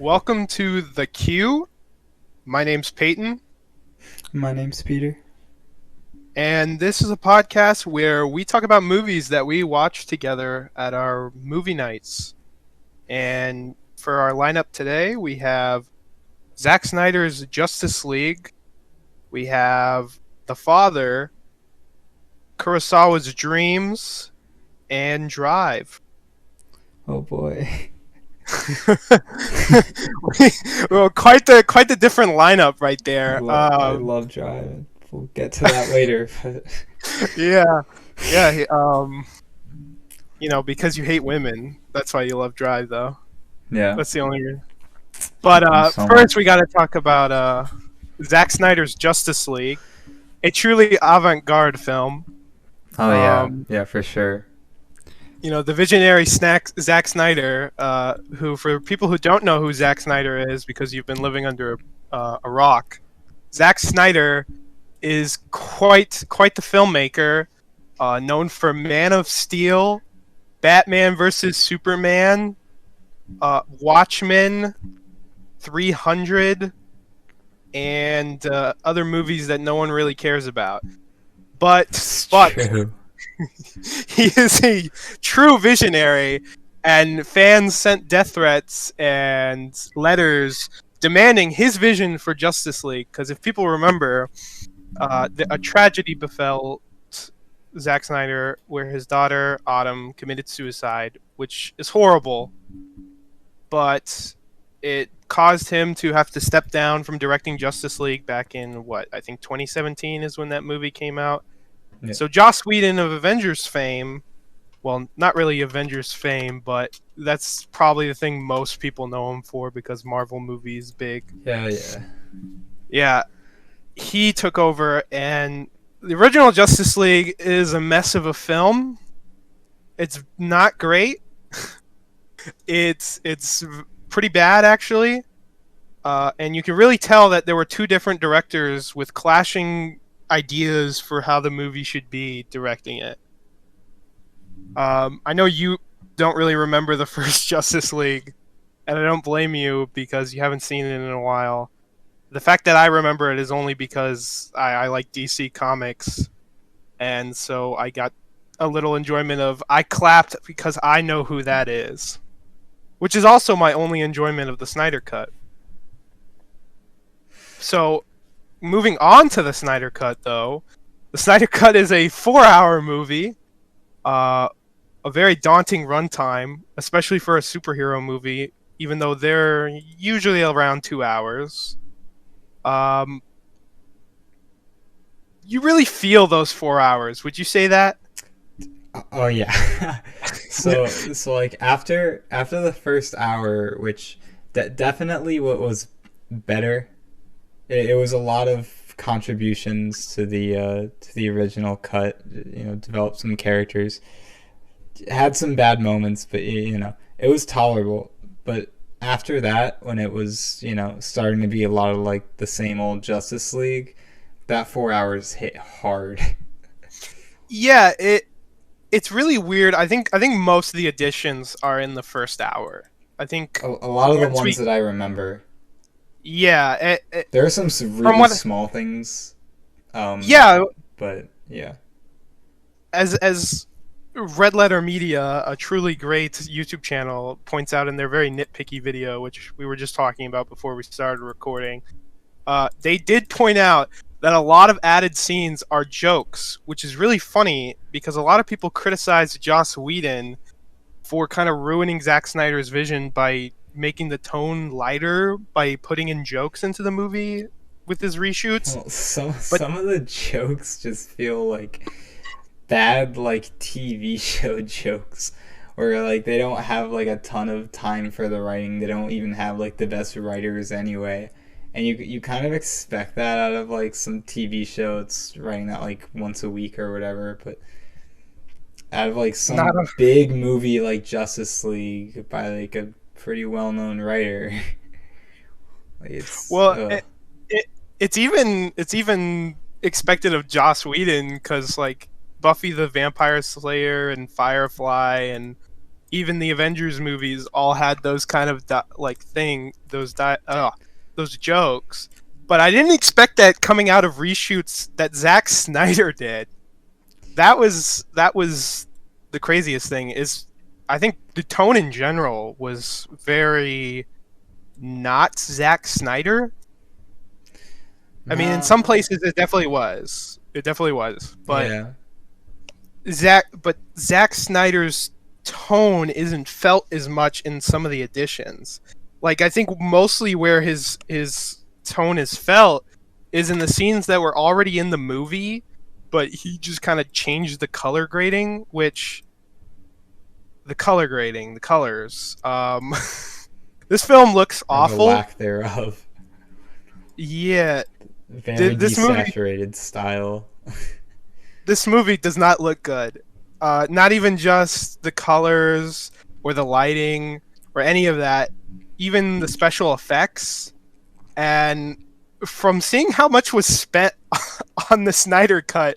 Welcome to The Queue. My name's Peyton, My name's Peter. and this is a podcast where we talk about movies that we watch together at our movie nights. And for our lineup today, we have Zack Snyder's Justice League, we have The Father, Kurosawa's Dreams, and Drive. Oh boy. Well, quite the different lineup right there. I love driving. We'll get to that later. But Yeah, yeah. Because you hate women, that's why you love Drive, though. yeah, That's the only reason. But so first, we got to talk about Zack Snyder's Justice League, a truly avant-garde film. oh yeah, Um, yeah for sure. the visionary Zack Snyder, who, for people who don't know who Zack Snyder is, because you've been living under a rock, Zack Snyder is quite the filmmaker, known for Man of Steel, Batman vs Superman, Watchmen, 300, and other movies that no one really cares about. But True. he is a true visionary, and fans sent death threats and letters demanding his vision for Justice League. Because if people remember, a tragedy befell Zack Snyder where his daughter Autumn committed suicide, which is horrible, but it caused him to have to step down from directing Justice League back in I think 2017 is when that movie came out. Yeah. So Joss Whedon of Avengers fame, well, not really Avengers fame, but that's probably the thing most people know him for because Marvel movies big. Yeah. Yeah, he took over, and the original Justice League is a mess of a film. It's not great. It's pretty bad, actually. And you can really tell that there were two different directors with clashing ideas for how the movie should be directing it. I know you don't really remember the first Justice League, and I don't blame you because you haven't seen it in a while. The fact that I remember it is only because I like DC Comics, and so I got a little enjoyment of I clapped because I know who that is, which is also my only enjoyment of the Snyder Cut. So, moving on to the Snyder Cut, though, the Snyder Cut is a 4-hour movie, a very daunting runtime, especially for a superhero movie, even though they're usually around 2 hours. You really feel those 4 hours. Would you say that? Oh yeah. so like after the first hour, which definitely what was better. It was a lot of contributions to the original cut. Developed some characters, had some bad moments, but it was tolerable. But after that, when it was starting to be a lot of like the same old Justice League, that 4 hours hit hard. Yeah, it's really weird. I think most of the additions are in the first hour. I think A lot of the ones that I remember. Yeah, There are some really small things. Yeah, but yeah. As Red Letter Media, a truly great YouTube channel, points out in their very nitpicky video, which we were just talking about before we started recording, they did point out that a lot of added scenes are jokes, which is really funny because a lot of people criticize Joss Whedon for kind of ruining Zack Snyder's vision by making the tone lighter by putting in jokes into the movie with his reshoots. Well, some of the jokes just feel like bad like TV show jokes where like they don't have like a ton of time for the writing. They don't even have like the best writers anyway. And you kind of expect that out of like some TV show. It's writing that like once a week or whatever, but out of like some big movie like Justice League by like a pretty well-known writer. Like it's even expected of Joss Whedon because like Buffy the Vampire Slayer and Firefly and even the Avengers movies all had those kind of those jokes. But I didn't expect that coming out of reshoots that Zack Snyder did. That was the craziest thing. Is I think the tone in general was very not Zack Snyder. I mean, in some places it definitely was. It definitely was. But Yeah. Zack Snyder's tone isn't felt as much in some of the additions. Like I think mostly where his tone is felt is in the scenes that were already in the movie, but he just kind of changed the color grading, which the colors. This film looks Or the awful. lack thereof. Yeah, Very this movie desaturated style. this movie does not look good. Not even just the colors or the lighting or any of that. Even the special effects. And from seeing how much was spent on the Snyder Cut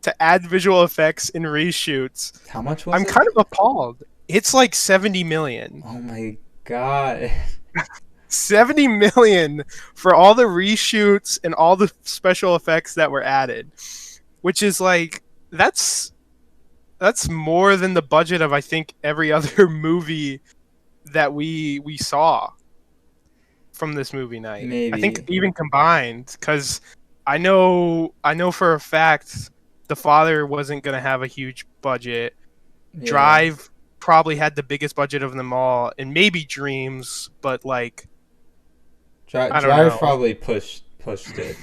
to add visual effects in reshoots, How much was I'm it? kind of appalled. It's like 70 million. Oh my god. 70 million for all the reshoots and all the special effects that were added, which is like that's more than the budget of I think every other movie that we saw from this movie night. Maybe. I think even combined, because I know for a fact The Father wasn't gonna have a huge budget. Yeah. Drive probably had the biggest budget of them all, and maybe Dreams, but like I don't Drive know. probably pushed it.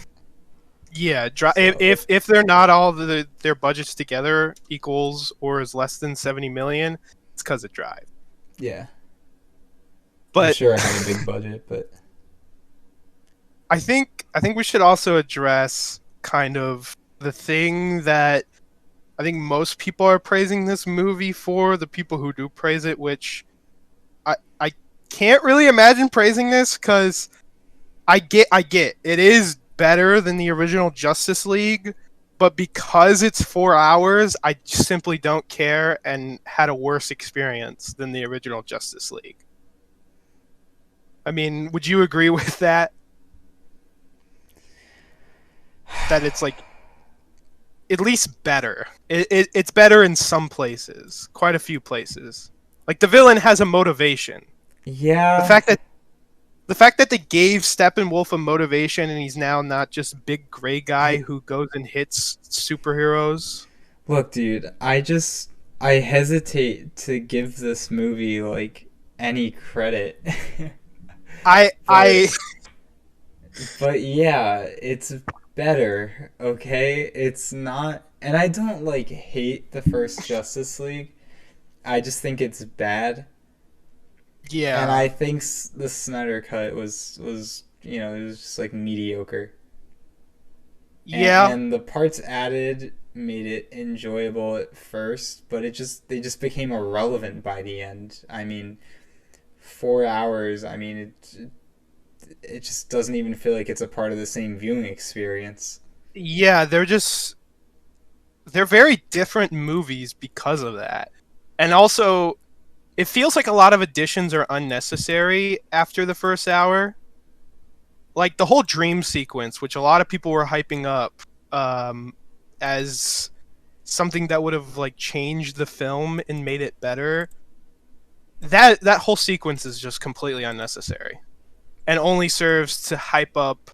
Yeah, So- if they're not all their budgets together equals or is less than 70 million, it's because of Drive. Yeah. I'm But sure I had a big budget, but I think we should also address kind of the thing that I think most people are praising this movie for, the people who do praise it, which I can't really imagine praising this because I get it is better than the original Justice League, but because it's 4 hours, I simply don't care and had a worse experience than the original Justice League. I mean, would you agree with that? That it's like at least better. It's better in some places, quite a few places. Like the villain has a motivation. yeah. The fact that they gave Steppenwolf a motivation and he's now not just big gray guy who goes and hits superheroes. Look, dude, I hesitate to give this movie like any credit. I But yeah, it's better, okay? It's not, and I don't like hate the first Justice League. I just think it's bad. yeah. And I think the Snyder Cut was it was just like mediocre. Yeah. And the parts added made it enjoyable at first, but they just became irrelevant by the end. I mean, 4 hours. I mean, it just doesn't even feel like it's a part of the same viewing experience. Yeah, they're very different movies because of that. And also it feels like a lot of additions are unnecessary after the first hour. Like the whole dream sequence, which a lot of people were hyping up as something that would have like changed the film and made it better. That whole sequence is just completely unnecessary, and only serves to hype up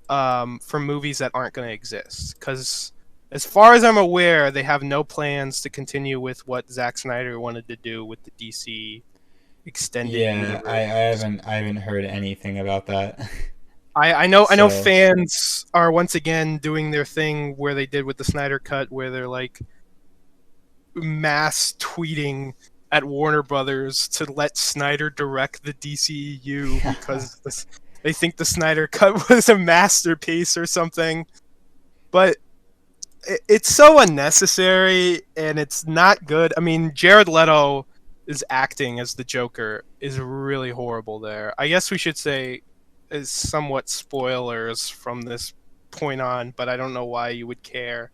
for movies that aren't going to exist. Because as far as I'm aware, they have no plans to continue with what Zack Snyder wanted to do with the DC extended universe. I haven't heard anything about that. I know So- fans are once again doing their thing where they did with the Snyder Cut, where they're like mass tweeting at Warner Brothers to let Snyder direct the DCEU because they think the Snyder Cut was a masterpiece or something. But it's so unnecessary and it's not good. I mean, Jared Leto is acting as the Joker is really horrible there. I guess we should say is somewhat spoilers from this point on, but I don't know why you would care.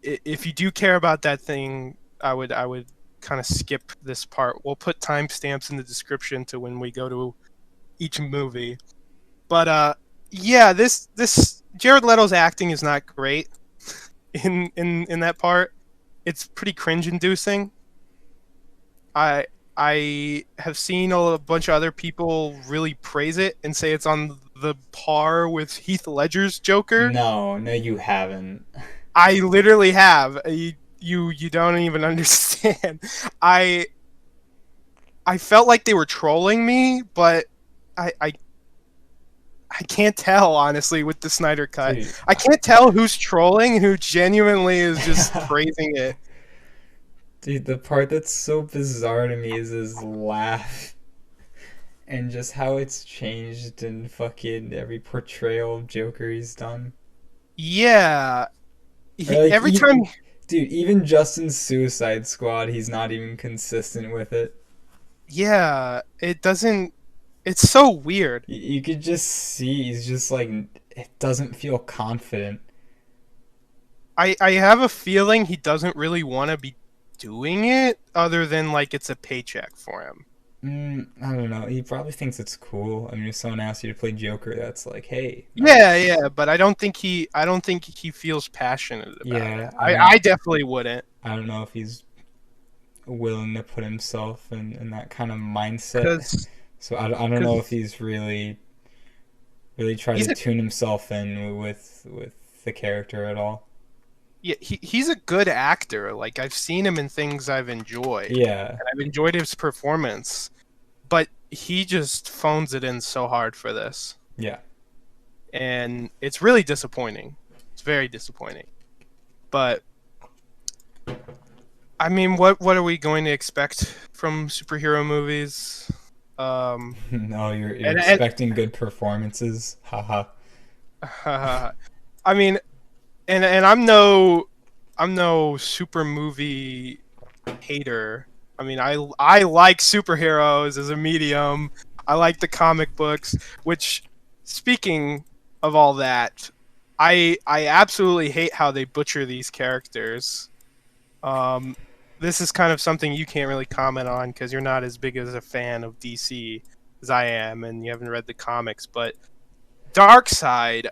If you do care about that thing, I would kind of skip this part. We'll put timestamps in the description to when we go to each movie. But yeah, this Jared Leto's acting is not great in that part. It's pretty cringe-inducing. I have seen a bunch of other people really praise it and say it's on the par with Heath Ledger's Joker. No, you haven't. I literally have. You don't even understand. I felt like they were trolling me, but I can't tell, honestly, with the Snyder Cut. Dude. I can't tell who's trolling and who genuinely is just praising it. Dude, the part that's so bizarre to me is his laugh. And just how it's changed in fucking every portrayal of Joker he's done. Yeah. Like, Every time... Dude, even Justin's Suicide Squad, he's not even consistent with it. Yeah, it doesn't... It's so weird. You could just see he's just like... It doesn't feel confident. I have a feeling he doesn't really want to be doing it, other than like it's a paycheck for him. I don't know. He probably thinks it's cool. I mean, if someone asks you to play Joker, that's like, hey. Yeah, but I don't think he feels passionate about it. I definitely wouldn't. I don't know if he's willing to put himself in that kind of mindset. So I don't know if he's really tried to tune himself in with the character at all. Yeah, he's a good actor. Like, I've seen him in things I've enjoyed. Yeah. And I've enjoyed his performance. But he just phones it in so hard for this. Yeah. And it's really disappointing. It's very disappointing. But, I mean, what are we going to expect from superhero movies? No, you're expecting good performances. Haha. I mean... And I'm no super movie hater. I mean, I like superheroes as a medium. I like the comic books, which, speaking of all that, I absolutely hate how they butcher these characters. This is kind of something you can't really comment on because you're not as big as a fan of DC as I am, and you haven't read the comics. But Darkseid,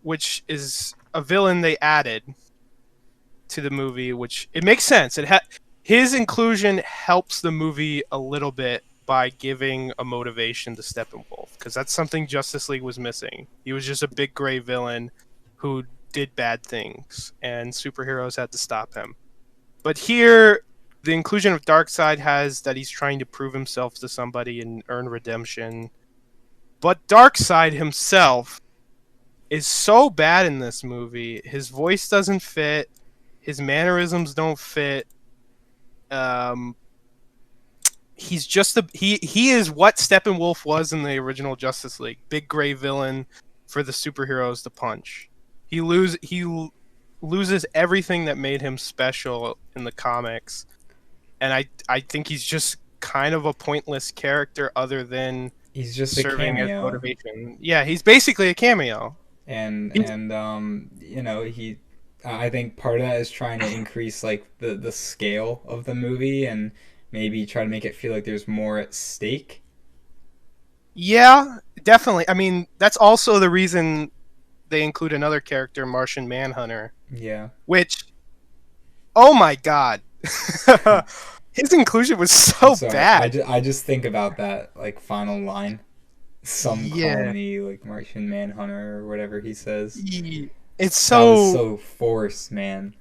which is a villain they added to the movie, which it makes sense. His inclusion helps the movie a little bit by giving a motivation to Steppenwolf, because that's something Justice League was missing. He was just a big gray villain who did bad things, and superheroes had to stop him. But here, the inclusion of Darkseid has that he's trying to prove himself to somebody and earn redemption. But Darkseid himself is so bad in this movie. His voice doesn't fit. His mannerisms don't fit. He's just he is what Steppenwolf was in the original Justice League. Big gray villain for the superheroes to punch. He loses everything that made him special in the comics. And I think he's just kind of a pointless character other than he's just serving a cameo. as motivation. Yeah, he's basically a cameo. And you know, I think part of that is trying to increase like the scale of the movie and maybe try to make it feel like there's more at stake. Yeah, definitely. I mean, that's also the reason they include another character, Martian Manhunter. Yeah. Which, oh my god, his inclusion was so bad. I just think about that like final line. Some colony, like Martian Manhunter or whatever he says. It's so... That was so forced, man.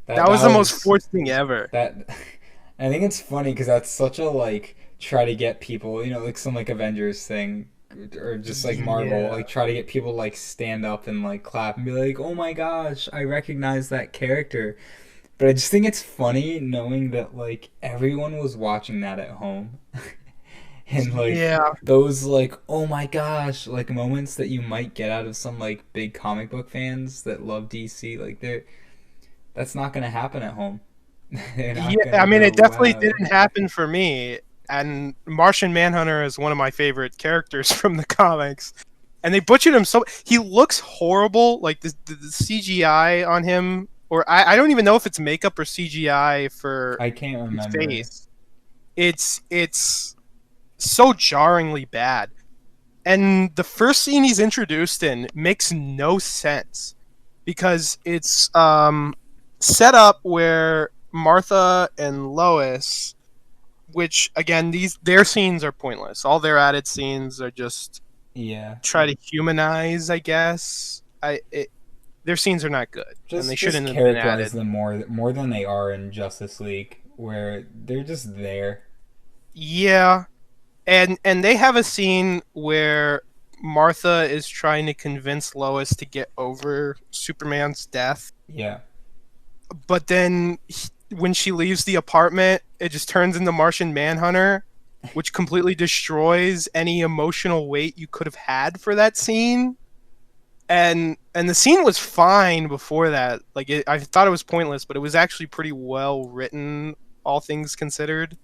That was the most forced thing ever. I think it's funny because that's such a, like, try to get people, you know, like some, like, Avengers thing, or just, like, Marvel, like, try to get people to, like, stand up and, like, clap and be like, oh my gosh, I recognize that character. But I just think it's funny knowing that, like, everyone was watching that at home. And, like, those, like, oh my gosh, like, moments that you might get out of some, like, big comic book fans that love DC, like, that's not going to happen at home. I mean, it definitely didn't happen for me. And Martian Manhunter is one of my favorite characters from the comics. And they butchered him so... He looks horrible. Like, the CGI on him, or I don't even know if it's makeup or CGI for I can't his remember. face. It's so jarringly bad. And the first scene he's introduced in makes no sense because it's set up where Martha and Lois, which again their scenes are pointless. All their added scenes are just Yeah. try to humanize, I guess. Their scenes are not good, and they Just shouldn't have been characterize added. them more than they are in Justice League, where they're just there. Yeah, and they have a scene where Martha is trying to convince Lois to get over Superman's death, Yeah. but then when she leaves the apartment, it just turns into Martian Manhunter, which completely destroys any emotional weight you could have had for that scene. And the scene was fine before that. Like I thought it was pointless, but it was actually pretty well written, all things considered.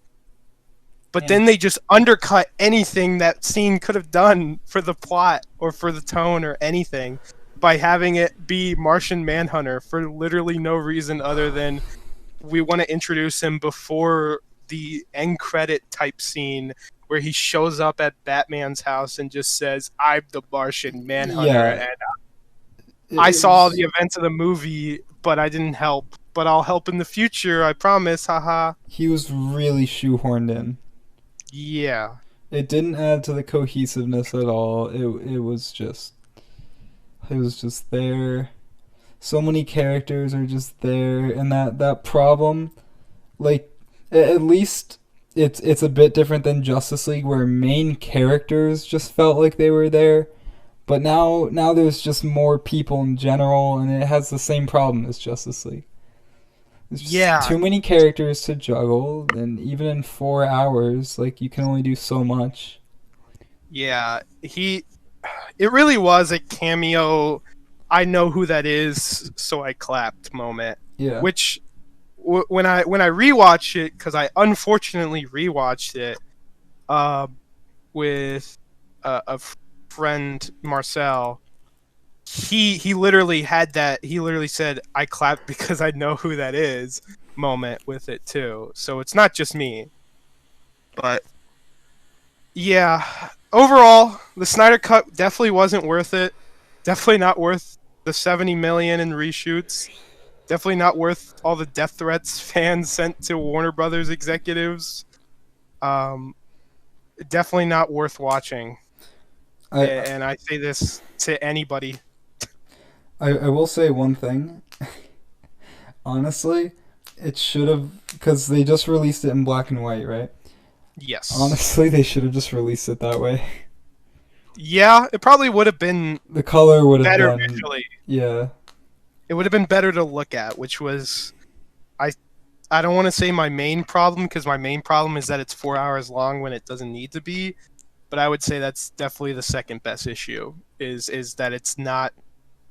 But And then they just undercut anything that scene could have done for the plot or for the tone or anything by having it be Martian Manhunter for literally no reason other than we want to introduce him before the end credit type scene where he shows up at Batman's house and just says, "I'm the Martian Manhunter, yeah, and I saw the events of the movie, but I didn't help. But I'll help in the future, I promise, haha." he was really shoehorned in. Yeah. It didn't add to the cohesiveness at all. It was just there. So many characters are just there, and that problem, like at least it's a bit different than Justice League, where main characters just felt like they were there. But now there's just more people in general, and it has the same problem as Justice League. There's just too many characters to juggle, and even in 4 hours, like you can only do so much. Yeah, it really was a cameo. I know who that is, so I clapped moment. Yeah. Which, when I rewatched it, because I unfortunately rewatched it, with a friend Marcel. He literally had that. He literally said, "I clapped because I know who that is." Moment with it too. So it's not just me. But yeah, overall, the Snyder Cut definitely wasn't worth it. Definitely not worth the 70 million in reshoots. Definitely not worth all the death threats fans sent to Warner Brothers executives. Definitely not worth watching. And I say this to anybody. I will say one thing. Honestly, it should have, because they just released it in black and white, right? Yes. Honestly, they should have just released it that way. Yeah, it probably would have been The color would have better been visually. Yeah. It would have been better to look at, which was, I don't want to say my main problem, because my main problem is that it's 4 hours long when it doesn't need to be. But I would say that's definitely the second best issue. Is that it's not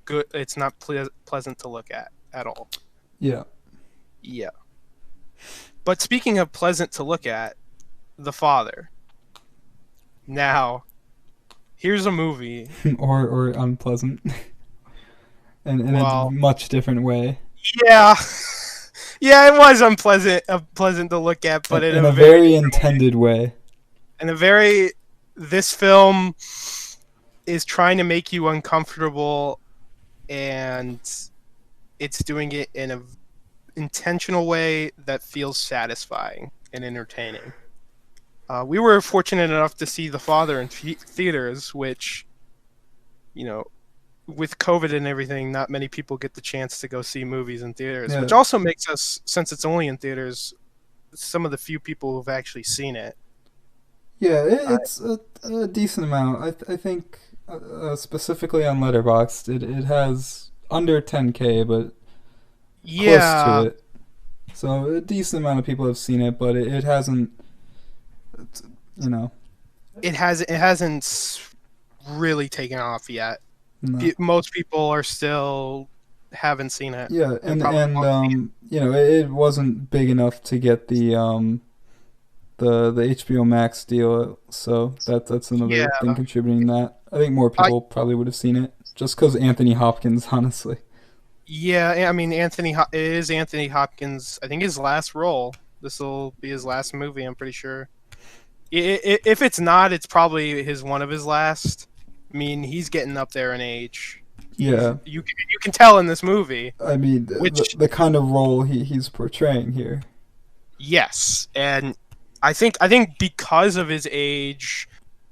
good. It's not pleasant to look at all. Yeah. Yeah. But speaking of pleasant to look at, The Father. Now, here's a movie. or unpleasant. in a much different way. Yeah. Yeah, it was unpleasant to look at, but in a very intended way. This film is trying to make you uncomfortable, and it's doing it in a intentional way that feels satisfying and entertaining. We were fortunate enough to see The Father in theaters, which, with COVID and everything, not many people get the chance to go see movies in theaters, which also makes us, since it's only in theaters, some of the few people who've actually seen it. Yeah, it's a decent amount. I think specifically on Letterboxd, it has under 10K, but close to it. So a decent amount of people have seen it, but it hasn't, It hasn't really taken off yet. No. Most people are still haven't seen it. Yeah, and it wasn't big enough to get the HBO Max deal, so that's another thing contributing to that. I think more people probably would have seen it just because Anthony Hopkins, honestly. Yeah, I mean it is Anthony Hopkins. I think his last role. This will be his last movie. I'm pretty sure. If it's not, it's probably his one of his last. I mean, he's getting up there in age. Yeah, You can tell in this movie. I mean Which the kind of role he's portraying here. yes, and I think because of his age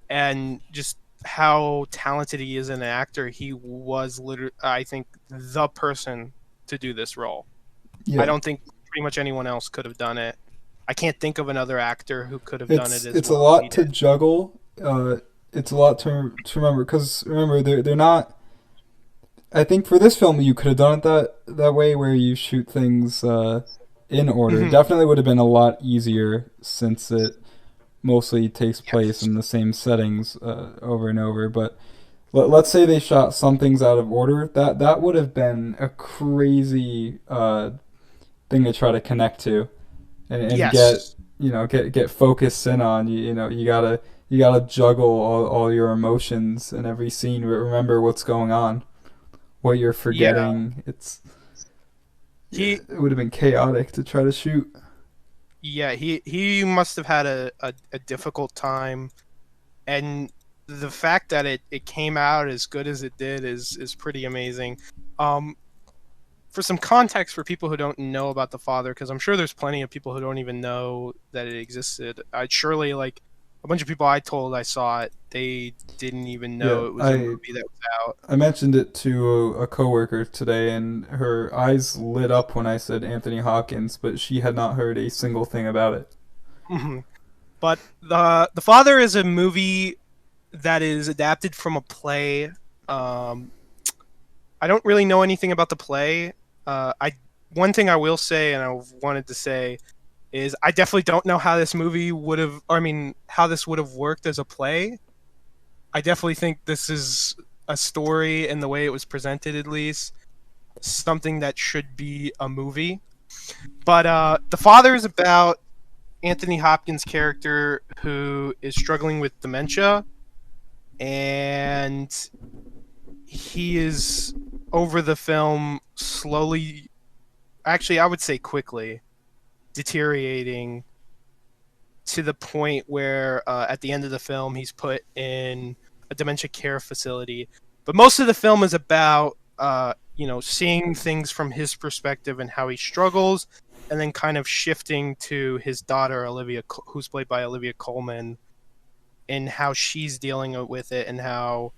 and just how talented he is as an actor, he was literally I think the person to do this role. I Yeah, don't think pretty much anyone else could have done it. I can't think of another actor who could have done it as it's a well as he lot to did. juggle. It's a lot to remember because remember they're not. I think for this film you could have done it that way where you shoot things in order. Mhm. Definitely would have been a lot easier since it mostly takes place Yes. in the same settings over and over. But let's say they shot some things out of order. That would have been a crazy thing to try to connect to and get Yes. get focused in on. You gotta juggle all your emotions in every scene. Remember what's going on, what you're Yeah. forgetting. Yeah, He it would have been chaotic to try to shoot. yeah, he must have had a difficult time, and the fact that it came out as good as it did is pretty amazing. Um for some context for people who don't know about The Father, because I'm sure there's plenty of people who don't even know that it existed. I'd surely like a bunch of people I told I saw it, they didn't even Yeah, know it was a movie that was out. I mentioned it to a coworker today, and her eyes lit up when I said Anthony Hopkins, but she had not heard a single thing about it. Mhm. But the Father is a movie that is adapted from a play. Um, I don't really know anything about the play. I One thing I will say, and I wanted to say, is I definitely don't know how this movie would have. I mean, how this would have worked as a play. I definitely think this is a story, and the way it was presented, at least, something that should be a movie. But the Father is about Anthony Hopkins' character who is struggling with dementia, and he is over the film slowly, actually I would say quickly, deteriorating to the point where at the end of the film he's put in a dementia care facility. But most of the film is about seeing things from his perspective and how he struggles, and then kind of shifting to his daughter Olivia, who's played by Olivia Colman, and how she's dealing with it, and how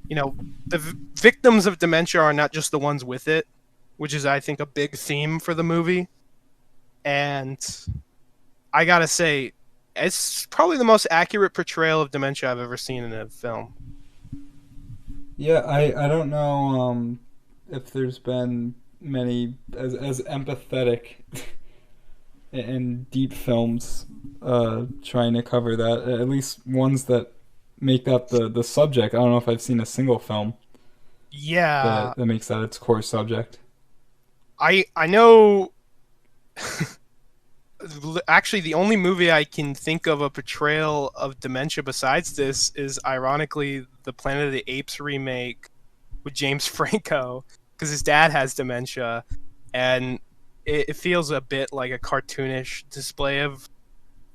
the victims of dementia are not just the ones with it, which is I think a big theme for the movie. And I gotta say, it's probably the most accurate portrayal of dementia I've ever seen in a film. Yeah, I don't know if there's been many as empathetic and deep films trying to cover that. At least ones that make that the subject. I don't know if I've seen a single film Yeah, that makes that its core subject. I know. Actually, the only movie I can think of a portrayal of dementia besides this is ironically the Planet of the Apes remake with James Franco, because his dad has dementia, and it feels a bit like a cartoonish display of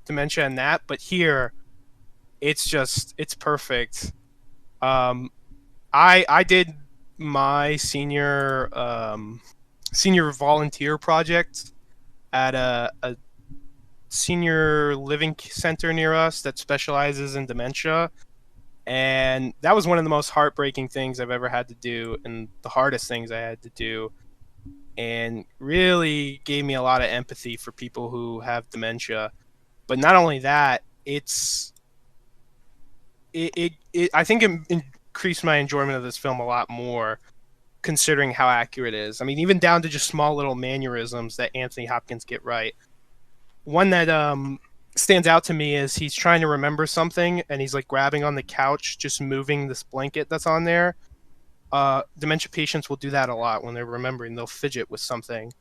dementia in that. But here, it's perfect. Um, I did my senior volunteer project at a senior living center near us that specializes in dementia, and that was one of the most heartbreaking things I've ever had to do, and the hardest things I had to do, and really gave me a lot of empathy for people who have dementia. But not only that, I think it increased my enjoyment of this film a lot more, considering how accurate it is. I mean, even down to just small little mannerisms that Anthony Hopkins get right. One that stands out to me is he's trying to remember something, and he's like grabbing on the couch, just moving this blanket that's on there. Dementia patients will do that a lot when they're remembering. They'll fidget with something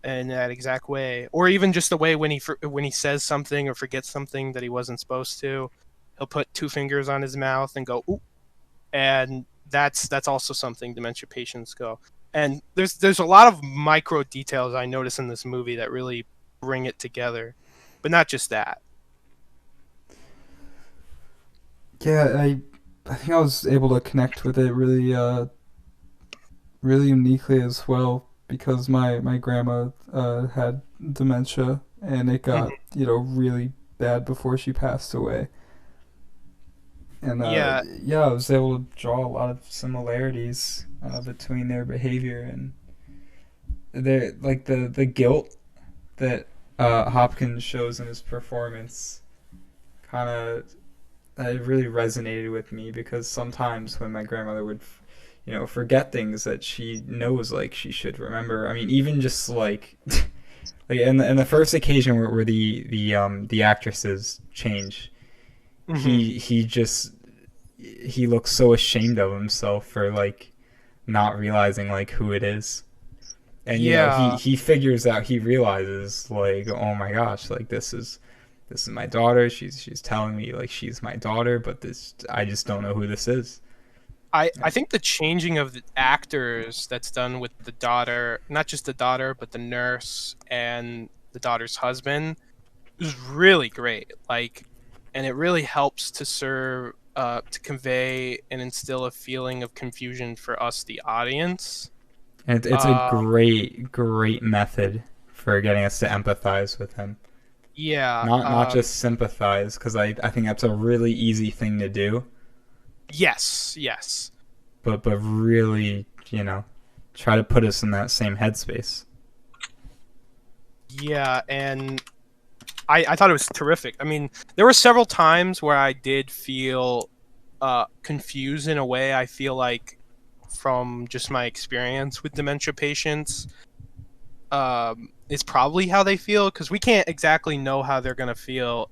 in that exact way, or even just the way when he says something or forgets something that he wasn't supposed to, he'll put two fingers on his mouth and go ooh, and that's also something dementia patients go. And there's a lot of micro details I notice in this movie that really bring it together, but not just that. Yeah, I think I was able to connect with it really really uniquely as well because my grandma had dementia and it got Mhm. really bad before she passed away. And Yeah, yeah, I was able to draw a lot of similarities between their behavior and their like the guilt that Hopkins shows in his performance. Kind of, it really resonated with me because sometimes when my grandmother would, forget things that she knows like she should remember. I mean, even just like, like in the first occasion where the actresses change, hmm he looks so ashamed of himself for like not realizing like who it is. And yeah. he figures out, he realizes like, oh my gosh, like this is my daughter. She's telling me like she's my daughter, but this I just don't know who this is. I think the changing of the actors that's done with the daughter, not just the daughter, but the nurse and the daughter's husband, is really great. Like, and it really helps to serve, to convey and instill a feeling of confusion for us, the audience. And it's a Uh, great method for getting us to empathize with him. yeah. Not just sympathize, because I think that's a really easy thing to do, Yes. Yes. but really, try to put us in that same headspace. Yeah, and I thought it was terrific. I mean, there were several times where I did feel confused in a way. I feel like from just my experience with dementia patients, is probably how they feel because we can't exactly know how they're gonna feel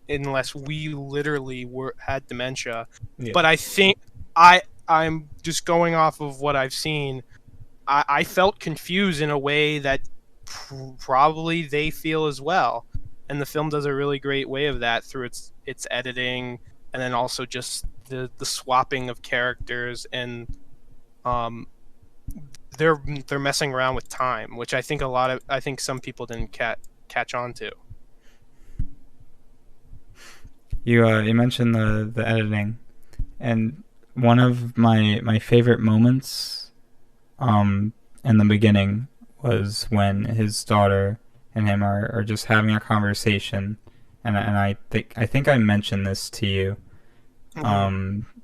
unless we literally had dementia. Yeah. But I think I'm just going off of what I've seen. I felt confused in a way that probably they feel as well, and the film does a really great way of that through its editing, and then also just the swapping of characters, and um they're messing around with time, which I think some people didn't catch on to. You mentioned the editing, and one of my favorite moments in the beginning was when his daughter and him are just having a conversation, and I think I mentioned this to you, Hmm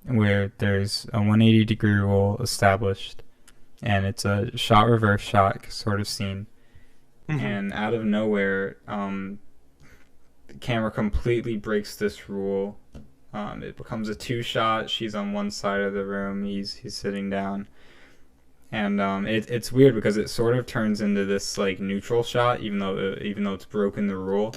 where there's a 180-degree rule established, and it's a shot reverse shot sort of scene, hmm and out of nowhere, the camera completely breaks this rule. It becomes a two shot. She's on one side of the room. He's sitting down, and it's weird because it sort of turns into this like neutral shot, even though it's broken the rule,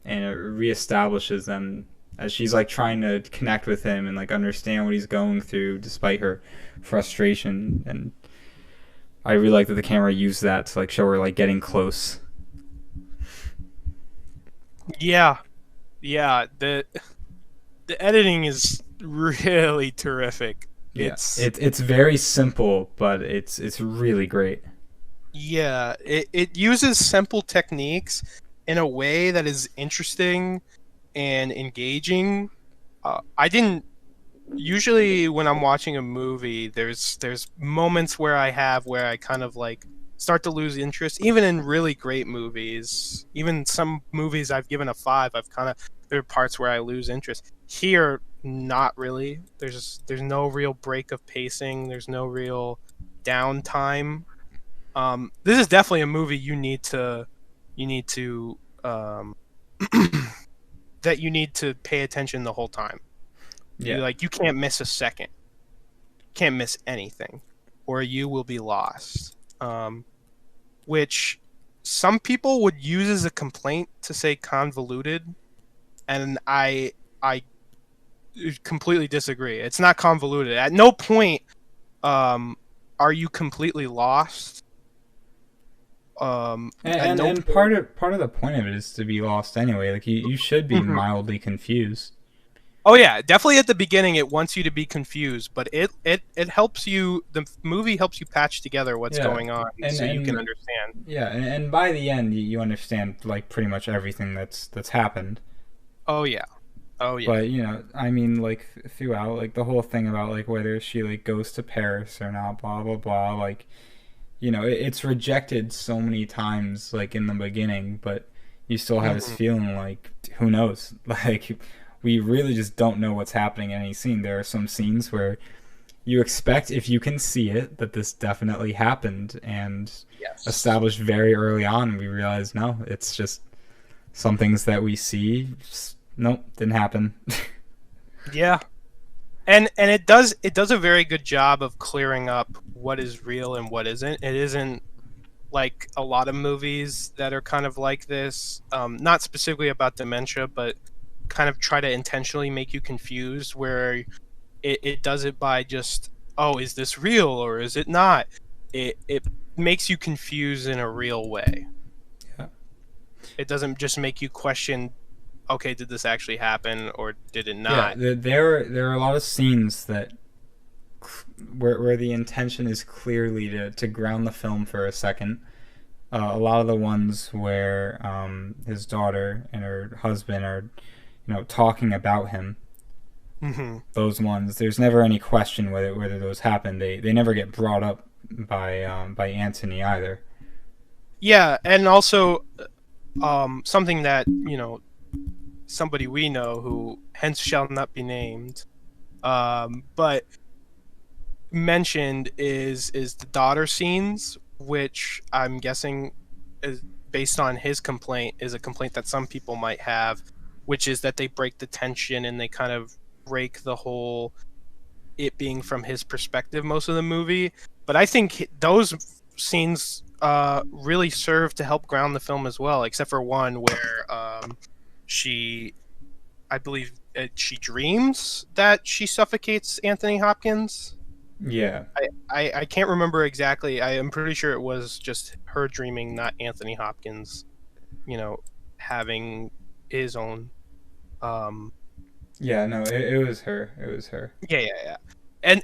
and it reestablishes them as she's like trying to connect with him and like understand what he's going through despite her frustration. And I really like that the camera used that to like show her like getting close. Yeah, yeah. The editing is really terrific. Yeah, It's it's very simple, but it's really great. Yeah, it uses simple techniques in a way that is interesting and engaging. I didn't usually when I'm watching a movie, there's moments where I kind of like start to lose interest, even in really great movies. Even some movies I've given a five, there are parts where I lose interest. Here, not really. There's no real break of pacing. There's no real downtime. This is definitely a movie you need to that you need to pay attention the whole time. Yeah. You can't miss a second, can't miss anything, or you will be lost. Which some people would use as a complaint to say convoluted, and I completely disagree. It's not convoluted. At no point um, are you completely lost. At And no and point. part of the point of it is to be lost anyway. Like you should be Mhm. mildly confused. Oh yeah, definitely at the beginning it wants you to be confused, but it helps you. The movie helps you patch together what's Yeah, going on, and so you can and understand. yeah, and by the end you understand like pretty much everything that's happened. Oh yeah, oh yeah. But I mean, like throughout, like the whole thing about like whether she like goes to Paris or not, blah blah blah. Like it's rejected so many times, like in the beginning, but you still have this Hmm. feeling like who knows? Like we really just don't know what's happening in any scene. There are some scenes where you expect, if you can see it, that this definitely happened and Yes. established very early on. And we realize no, it's just some things that we see. Just, nope, didn't happen. Yeah. And it does a very good job of clearing up what is real and what isn't. It isn't like a lot of movies that are kind of like this, not specifically about dementia, but kind of try to intentionally make you confused, where it does it by just, oh, is this real or is it not? It makes you confused in a real way. Yeah. It doesn't just make you question, okay, did this actually happen or did it Yeah, not? there are a lot of scenes that where the intention is clearly to ground the film for a second. A lot of the ones where his daughter and her husband are, talking about him. Hmm. Those ones, there's never any question whether those happen. They never get brought up by Anthony either. Yeah, and also something that, somebody we know who hence shall not be named, but mentioned is the daughter scenes, which I'm guessing is based on his complaint, is a complaint that some people might have, which is that they break the tension and they kind of break the whole it being from his perspective most of the movie. But I think those scenes really serve to help ground the film as well, except for one where she, I believe, she dreams that she suffocates Anthony Hopkins. Yeah, I can't remember exactly. I am pretty sure it was just her dreaming, not Anthony Hopkins, you know, having his own. Um, yeah, no, it was her. It was her. yeah, yeah, yeah. And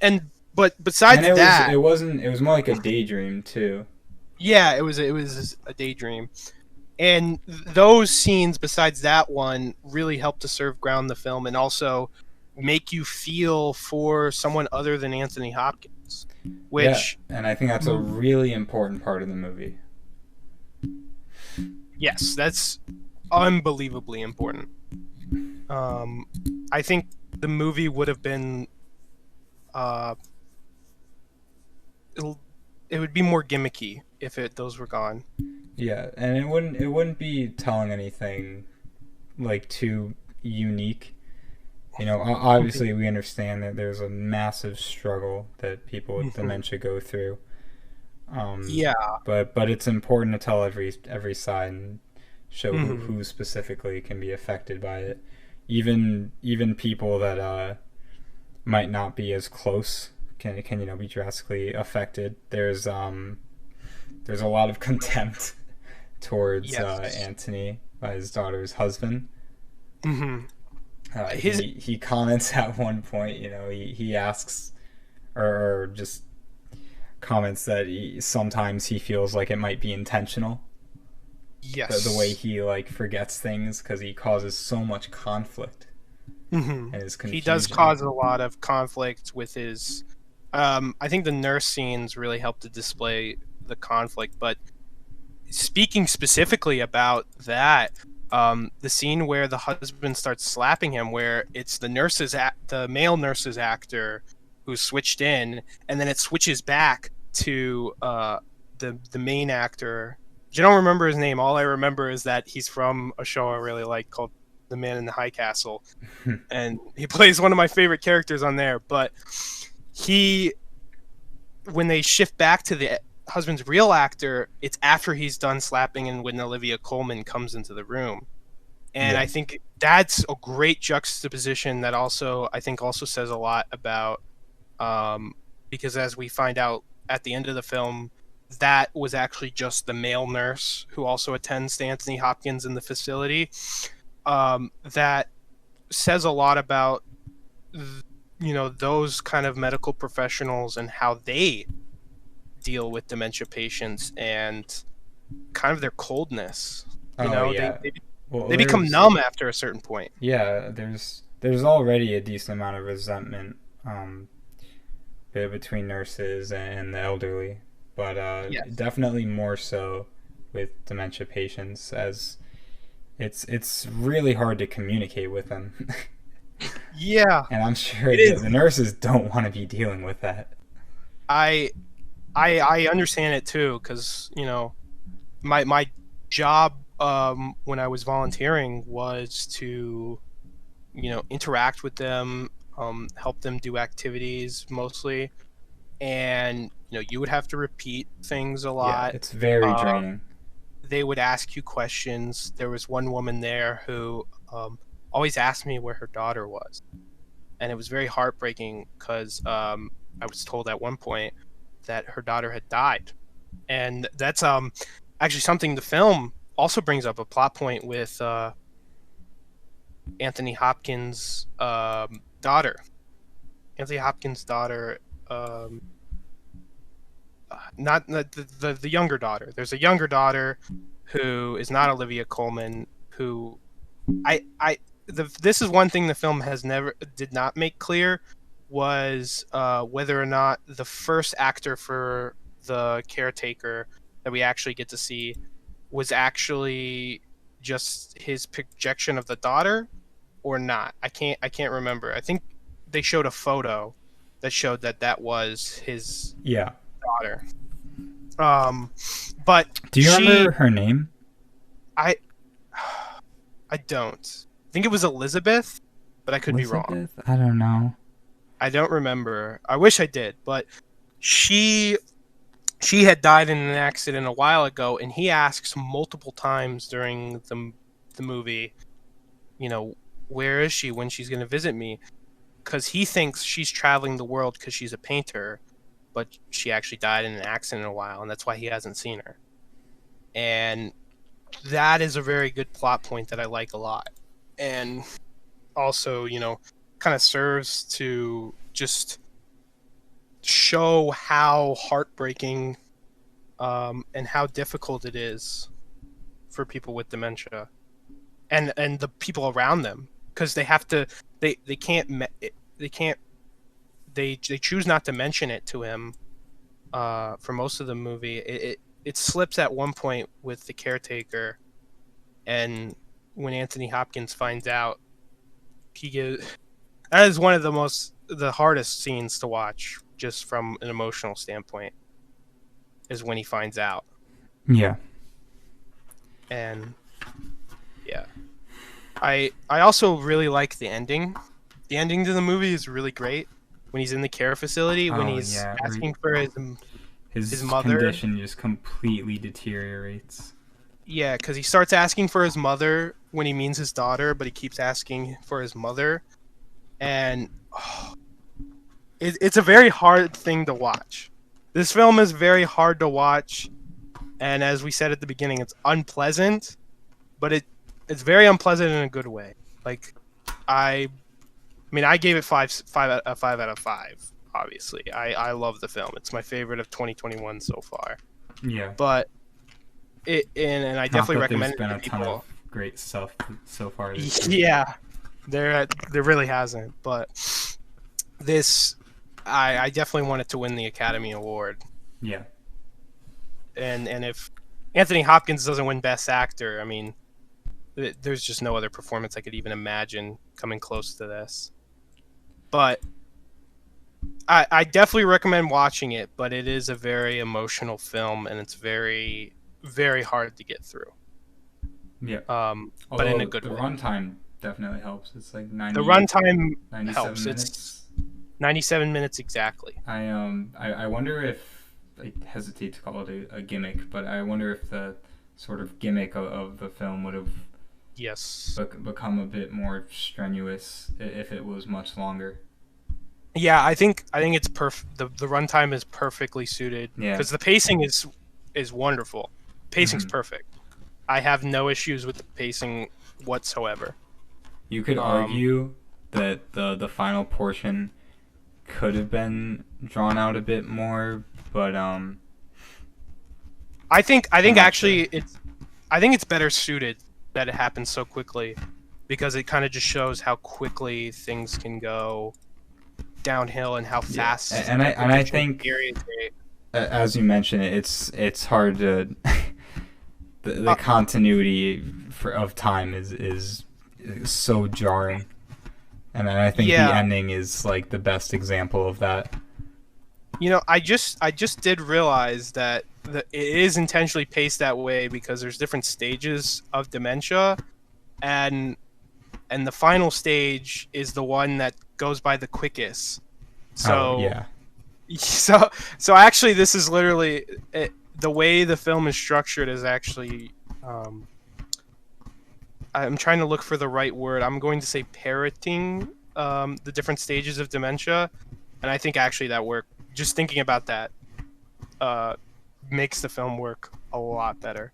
but And besides that, it was more like a daydream too. yeah, it was a daydream. And those scenes, besides that one, really help to serve ground the film and also make you feel for someone other than Anthony Hopkins, Yeah, which, and I think that's a really important part of the movie. yes, that's unbelievably important. Um, I think the movie would have been, uh, it would be more gimmicky if those were gone. Yeah, and it wouldn't be telling anything like too unique. Obviously we understand that there's a massive struggle that people with Mhm. dementia go through. Um, Yeah. but it's important to tell every side and show Mhm. who specifically can be affected by it. Even people that might not be as close can be drastically affected. There's a lot of contempt towards Yes. Anthony by his daughter's husband. Hmm. His He comments at one point, he asks or just comments that sometimes he feels like it might be intentional. The way Yes. he like forgets things because he causes so much conflict Hmm. and his He does confusion. cause a lot of conflict with his. I think the nurse scenes really help to display the conflict. But speaking specifically about that, the scene where the husband starts slapping him, where it's the male nurse's actor who's switched in, and then it switches back to the main actor. I don't remember his name. All I remember is that he's from a show I really like called The Man in the High Castle, and he plays one of my favorite characters on there. But he, when they shift back to the husband's real actor, it's after he's done slapping and when Olivia Colman comes into the room. And Yeah, I think that's a great juxtaposition that also I think also says a lot about, um, because as we find out at the end of the film, that was actually just the male nurse who also attends to Anthony Hopkins in the facility. That says a lot about those kind of medical professionals and how they deal with dementia patients and kind of their coldness. Oh yeah. Well, They become numb after a certain point. Yeah, there's already a decent amount of resentment between nurses and the elderly, but Yes. definitely more so with dementia patients, as it's really hard to communicate with them. Yeah, And I'm sure it is. the nurses don't want to be dealing with that. I I understand it too, because my job when I was volunteering was to interact with them, help them do activities mostly, and you would have to repeat things a Yeah, lot. it's very Uh, draining. they would ask you questions. There was one woman there who always asked me where her daughter was, and it was very heartbreaking because I was told at one point that her daughter had died, and that's actually something the film also brings up, a plot point with Anthony Hopkins' daughter. Anthony Hopkins' daughter, not the younger daughter. There's a younger daughter who is not Olivia Colman. Who this is one thing the film did not make clear, was whether or not the first actor for the caretaker that we actually get to see was actually just his projection of the daughter or not. I can't remember. I think they showed a photo that showed that was his Yeah. daughter. But Do you remember her name? I don't. I think it was Elizabeth, but I could be wrong. Elizabeth? I don't know. I don't remember. I wish I did, but she had died in an accident a while ago, and he asks multiple times during the movie, where is she when she's going to visit me? Because he thinks she's traveling the world because she's a painter, but she actually died in an accident a while, and that's why he hasn't seen her. And that is a very good plot point that I like a lot. And also, kind of serves to just show how heartbreaking and how difficult it is for people with dementia and the people around them, because they have to they choose not to mention it to him for most of the movie. It slips at one point with the caretaker, and when Anthony Hopkins finds out, that is one of the hardest scenes to watch, just from an emotional standpoint, is when he finds out. Yeah. And yeah, I also really like the ending. The ending to the movie is really great. When he's in the care facility, when he's asking for his mother, condition just completely deteriorates. Yeah, because he starts asking for his mother when he means his daughter, but he keeps asking for his mother, and it's a very hard thing to watch. This film is very hard to watch, and as we said at the beginning, it's unpleasant, but it's very unpleasant in a good way. Like, I gave it 5 out of 5. Obviously, I love the film. It's my favorite of 2021 so far. Yeah. But and I definitely recommend it to people. There's been a ton of great stuff so far. Yeah, there really hasn't. But this, I definitely want it to win the Academy Award. Yeah. And if Anthony Hopkins doesn't win Best Actor, there's just no other performance I could even imagine coming close to this. But I definitely recommend watching it, but it is a very emotional film, and it's very, very hard to get through. Yeah. But in a good way. The runtime definitely helps. It's like 90. The runtime 97 helps. minutes. It's 97 minutes exactly. I wonder if, I hesitate to call it a gimmick, but I wonder if the sort of gimmick of the film would have become a bit more strenuous if it was much longer. Yeah, I think it's perfect. The runtime is perfectly suited. Yeah. Because the pacing is wonderful. Pacing's perfect. I have no issues with the pacing whatsoever. You could argue that the final portion could have been drawn out a bit more, but I think I'm not actually sure. I think it's better suited that it happens so quickly, because it kind of just shows how quickly things can go downhill and how Yeah, fast and I think, period. as you mentioned, it's hard to the Uh, continuity of time is so jarring, and I think the yeah, ending is like the best example of that. I just did realize that it is intentionally paced that way because there's different stages of dementia, and the final stage is the one that goes by the quickest. Oh So yeah. so actually, this is literally the way the film is structured is actually. I'm trying to look for the right word. I'm going to say parroting the different stages of dementia, and I think actually that work. Just thinking about that uh, makes the film work a lot better,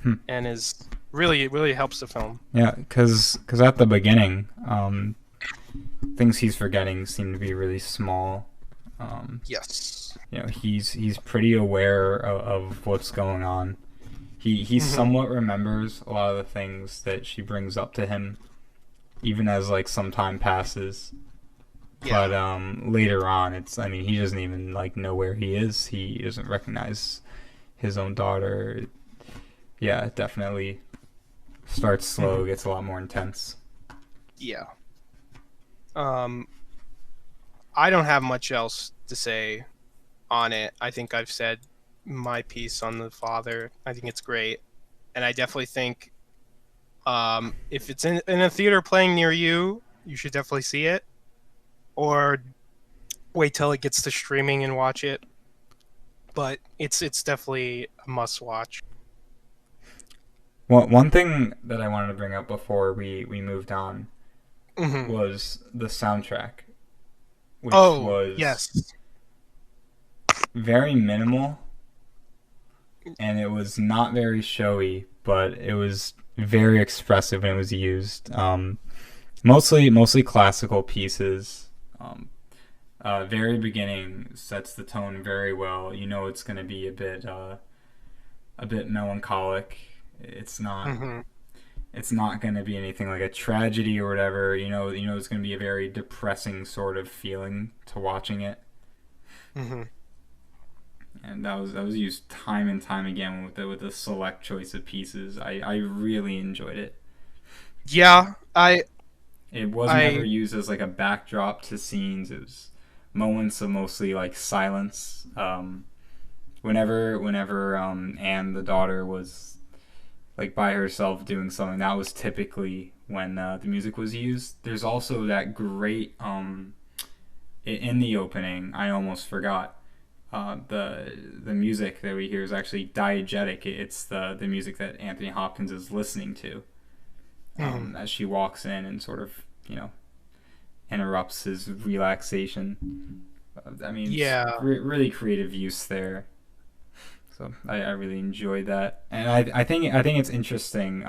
Hmm. and is really it really helps the film. Yeah, because at the beginning, things he's forgetting seem to be really small. Yes. He's pretty aware of what's going on. He Mhm. somewhat remembers a lot of the things that she brings up to him, even as like some time passes. Yeah. But later on, he doesn't even like know where he is. He doesn't recognize his own daughter. Yeah, it definitely starts slow, Mhm. gets a lot more intense. Yeah. Um, I don't have much else to say on it. I think I've said my piece on the father. I think it's great, and I definitely think if it's in a theater playing near you, you should definitely see it, or wait till it gets to streaming and watch it. But it's definitely a must watch. Well, one thing that I wanted to bring up before we moved on Hmm. was the soundtrack, which Oh was yes. very minimal and it was not very showy, but it was very expressive when it was used. Mostly classical pieces. Very beginning sets the tone very well. You know it's going to be a bit melancholic. It's not Hmm. it's not going to be anything like a tragedy or whatever. You know it's going to be a very depressing sort of feeling to watching it. Hmm. And that was used time and time again with a select choice of pieces. I really enjoyed it. Yeah, It was never I used as like a backdrop to scenes. It was moments of mostly like silence. Whenever Anne the daughter was like by herself doing something, that was typically when the music was used. There's also that great in the opening. I almost forgot. The music that we hear is actually diegetic. It's the music that Anthony Hopkins is listening to mhm. as she walks in and sort of interrupts his relaxation. It's Yeah. really creative use there. So I really enjoyed that, and I think it's interesting.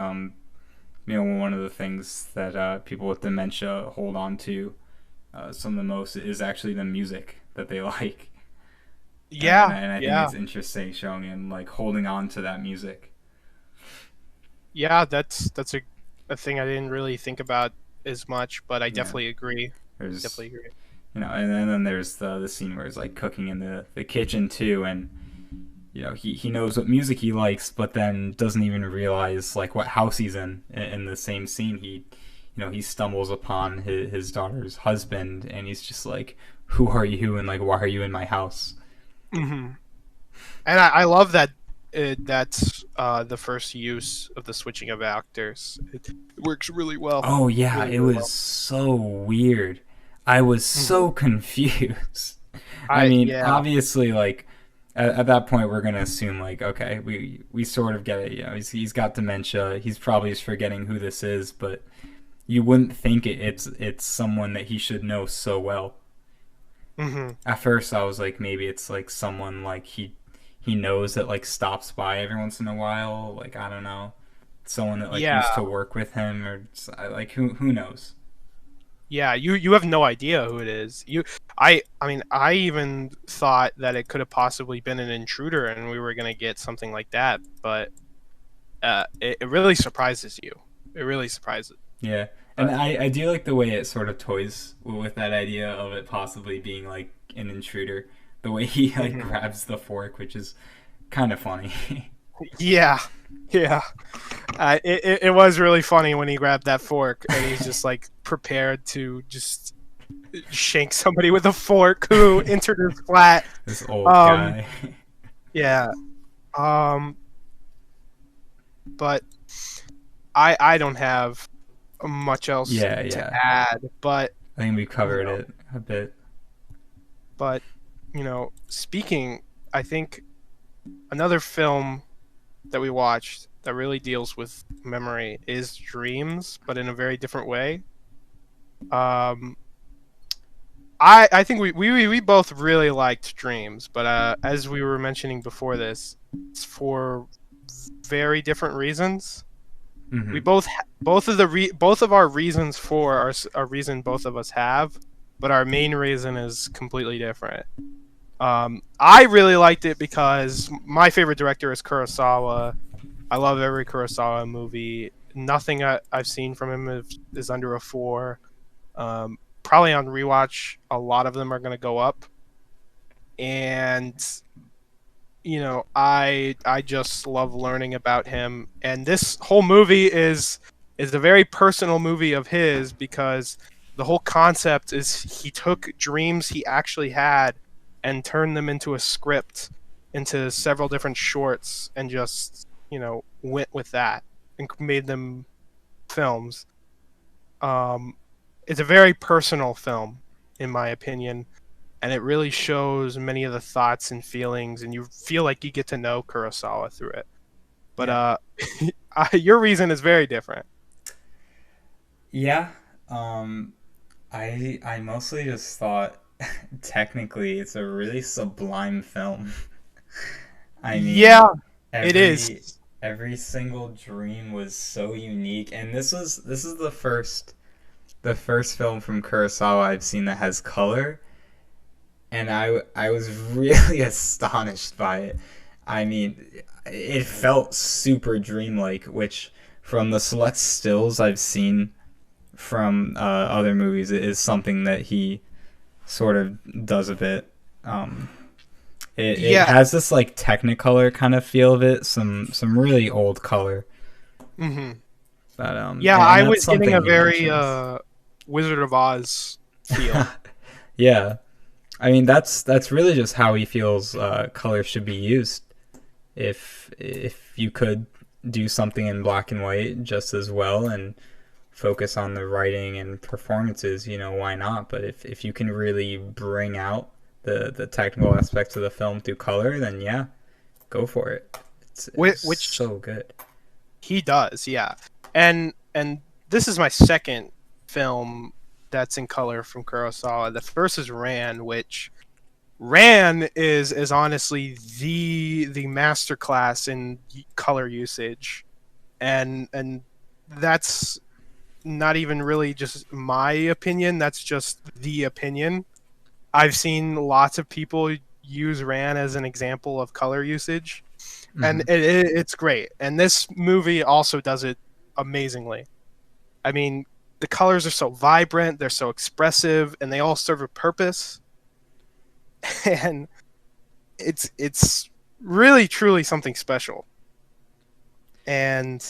One of the things that people with dementia hold on to some of the most is actually the music that they like. And Yeah, I think yeah, it's interesting showing him like holding on to that music. yeah. That's a thing I didn't really think about as much, but I Yeah, definitely agree. there's Definitely agree. and then there's the scene where he's like cooking in the kitchen too, and he knows what music he likes, but then doesn't even realize like what house he's in the same scene. He stumbles upon his daughter's husband, and he's just like, "Who are you?" and like, "Why are you in my house?" Hmm. And I love that that's the first use of the switching of actors. It works really well. Oh yeah, Really, it really was well. so weird. I was Hmm. so confused. Yeah. Obviously, like at that point, we're gonna assume like, okay, we sort of get it. He's got dementia. He's probably just forgetting who this is, but you wouldn't think it's someone that he should know so well. Hmm. At first, I was like, maybe it's like someone like he knows that like stops by every once in a while. Like I don't know, someone that like Yeah. used to work with him or like who knows. Yeah, you have no idea who it is. I mean, I even thought that it could have possibly been an intruder, and we were gonna get something like that. But it really surprises you. It really surprises. Yeah, and But I do like the way it sort of toys with that idea of it possibly being like an intruder. The way he like Mhm. grabs the fork, which is kind of funny. Yeah, yeah. It was really funny when he grabbed that fork and he's just like prepared to just shank somebody with a fork who entered his flat. This old Um, guy. yeah. Um, but I don't have much else Yeah, to yeah. add. But I think we you covered know, it a bit. but speaking, I think another film that we watched that really deals with memory is Dreams, but in a very different way. Um, I think we both really liked Dreams, but as we were mentioning before this, it's for very different reasons. We Hmm. both of our reasons for are a reason both of us have, but our main reason is completely different. I really liked it because my favorite director is Kurosawa. I love every Kurosawa movie. Nothing I've seen from him is under a 4. Um, Probably on rewatch, a lot of them are going to go up. And I just love learning about him. And this whole movie is a very personal movie of his because the whole concept is he took dreams he actually had and turned them into a script, into several different shorts, and just went with that and made them films. Um, it's a very personal film, in my opinion, and it really shows many of the thoughts and feelings, and you feel like you get to know Kurosawa through it. But Yeah. your reason is very different. Yeah. Um, I mostly just thought technically it's a really sublime film. I Yeah, mean, it is. every single dream was so unique, and this is the first film from Kurosawa I've seen that has color, and I was really astonished by it. I mean, it felt super dreamlike, which from the select stills I've seen from other movies is something that he sort of does a bit. Um, it Yeah. has this like Technicolor kind of feel of it, some really old color, Hmm. but Yeah, and I that's was getting something a he very mentions. Wizard of Oz feel. Yeah, I mean that's really just how he feels color should be used. If you could do something in black and white just as well and focus on the writing and performances, why not? But if you can really bring out the technical aspects of the film through color, then yeah, go for it. It's Which so good. he does, yeah. And this is my second film that's in color from Kurosawa. The first is Ran, which Ran is honestly the masterclass in color usage, and that's not even really just my opinion. That's just the opinion. I've seen lots of people use Ran as an example of color usage, and Hmm. it's great. And this movie also does it amazingly. I mean, the colors are so vibrant, they're so expressive, and they all serve a purpose. And it's really truly something special. And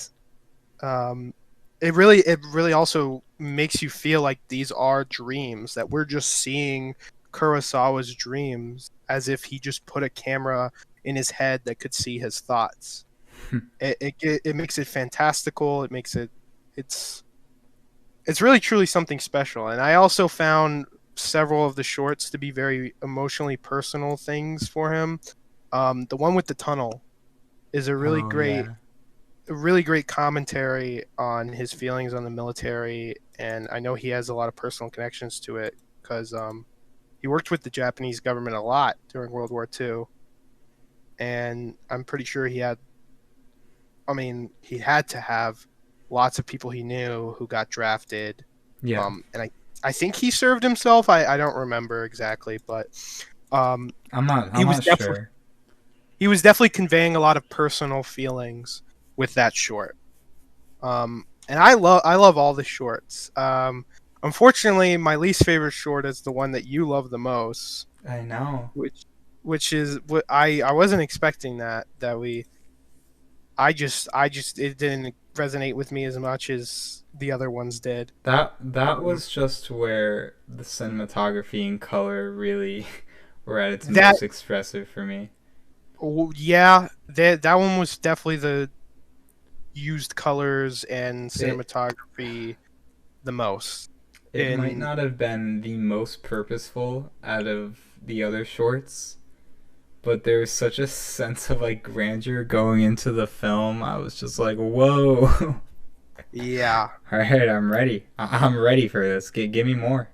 um, it really also makes you feel like these are dreams, that we're just seeing Kurosawa's dreams as if he just put a camera in his head that could see his thoughts. It makes it fantastical. It's it's really truly something special. And I also found several of the shorts to be very emotionally personal things for him. The one with the tunnel is Oh yeah. a really great commentary on his feelings on the military, and I know he has a lot of personal connections to it because he worked with the Japanese government a lot during World War II, and I'm pretty sure he had to have lots of people he knew who got drafted, Yeah. and I think he served himself. I don't remember exactly, but I'm not definitely sure. he was definitely conveying a lot of personal feelings with that short. And I love all the shorts. Unfortunately, my least favorite short is the one that you love the most, I know. which is what I wasn't expecting that we. I just it didn't resonate with me as much as the other ones did. That was just where the cinematography and color really were at its That most expressive for me. yeah, that one was definitely the used colors and It cinematography the most. it might In not have been the most purposeful out of the other shorts, but there's such a sense of like grandeur going into the film. I was just like, whoa. yeah. All right, I'm ready. I'm ready for this. Give me more.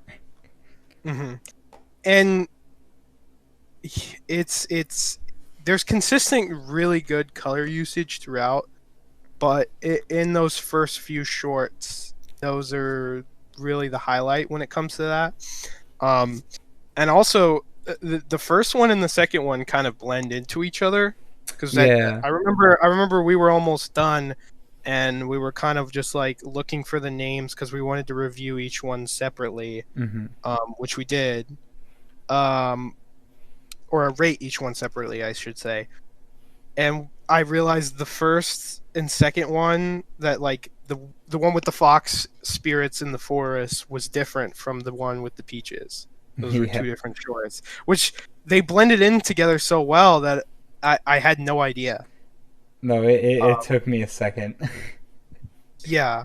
hmm And it's there's consistent really good color usage throughout, but in those first few shorts, those are really the highlight when it comes to that. Um, and also the first one and the second one kind of blend into each other because Yeah. I remember we were almost done and we were kind of just like looking for the names because we wanted to review each one separately, Mm-hmm. which we did. Um, or rate each one separately, I should say. And I realized the first and second one that like the one with the fox spirits in the forest was different from the one with the peaches. Those were Yeah. two different shorts, which they blended in together so well that I had no idea. No, it Um, took me a second. yeah,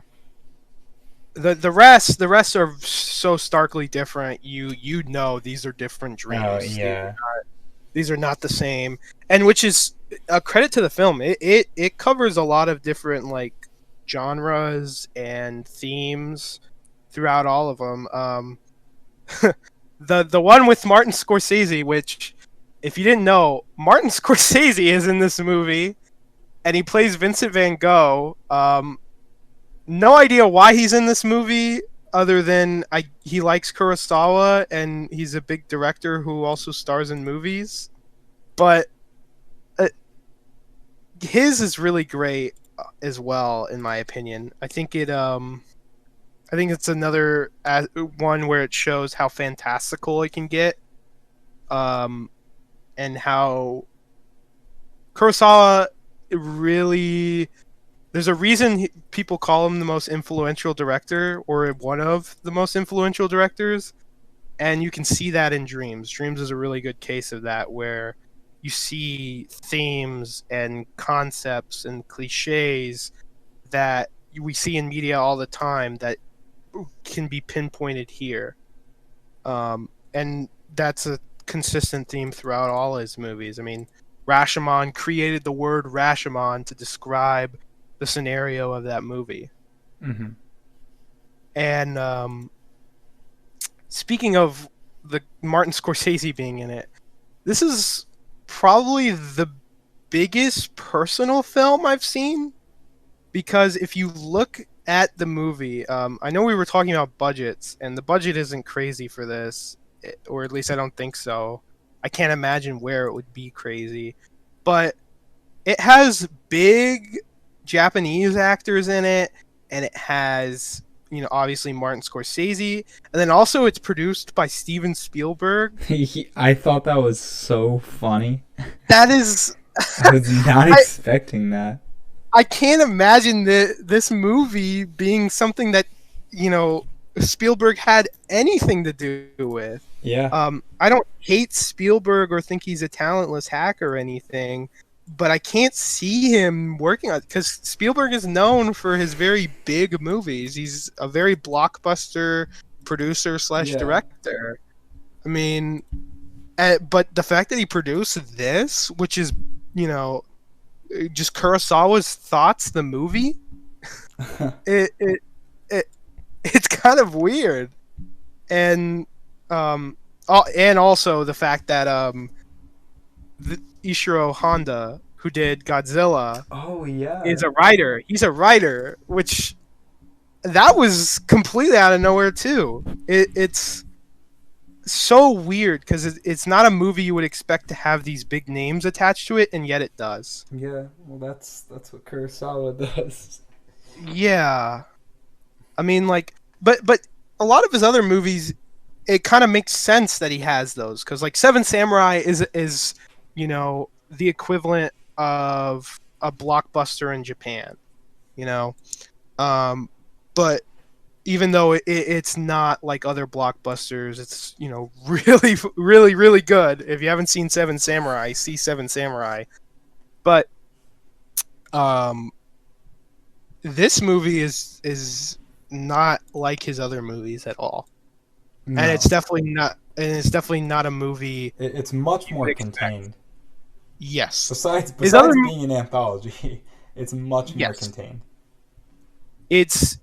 the rest are so starkly different. You know these are different Oh dreams. yeah. These are not the same, and which is a credit to the film. It covers a lot of different like genres and themes throughout all of them. The one with Martin Scorsese, which if you didn't know, Martin Scorsese is in this movie, and he plays Vincent Van Gogh. No idea why he's in this movie, other than he likes Kurosawa, and he's a big director who also stars in movies. But his is really great as well, in my opinion. I think it's another one where it shows how fantastical it can get, um, and how Kurosawa really. There's a reason people call him the most influential director, or one of the most influential directors, and you can see that in Dreams. Dreams is a really good case of that, where you see themes and concepts and cliches that we see in media all the time that can be pinpointed here. And that's a consistent theme throughout all his movies. I mean, Rashomon created the word Rashomon to describe the scenario of that movie. Mm-hmm. And speaking of the Martin Scorsese being in it, this is probably the biggest personal film I've seen, because if you look at the movie, I know we were talking about budgets, and the budget isn't crazy for this, or at least I don't think so. I can't imagine where it would be crazy, but it has big Japanese actors in it, and it has, obviously Martin Scorsese, and then also it's produced by Steven Spielberg. I thought that was so funny. That is, I was not expecting that. I can't imagine this movie being something that, Spielberg had anything to do with. Yeah. I don't hate Spielberg or think he's a talentless hack or anything, but I can't see him working on it because Spielberg is known for his very big movies. He's a very blockbuster producer / Yeah. director. I mean, but the fact that he produced this, which is, just Kurosawa's thoughts, the movie, it it's kind of weird, and and also the fact that Ishiro Honda, who did Godzilla, Oh yeah. is a writer. He's a writer, which that was completely out of nowhere too. It's so weird because it's not a movie you would expect to have these big names attached to it, and yet it does. Yeah, well, that's what Kurosawa does. Yeah, I mean, like, but a lot of his other movies, it kind of makes sense that he has those because like Seven Samurai is the equivalent of a blockbuster in Japan, you know, but even though it's not like other blockbusters, it's really really really good. If you haven't seen Seven Samurai, see Seven Samurai. But um, this movie is not like his other movies at all, No, and it's definitely not. And it's definitely not a movie. it's much you more would expect. contained. Yes. Besides His other being an anthology, it's much more Yes. contained. It's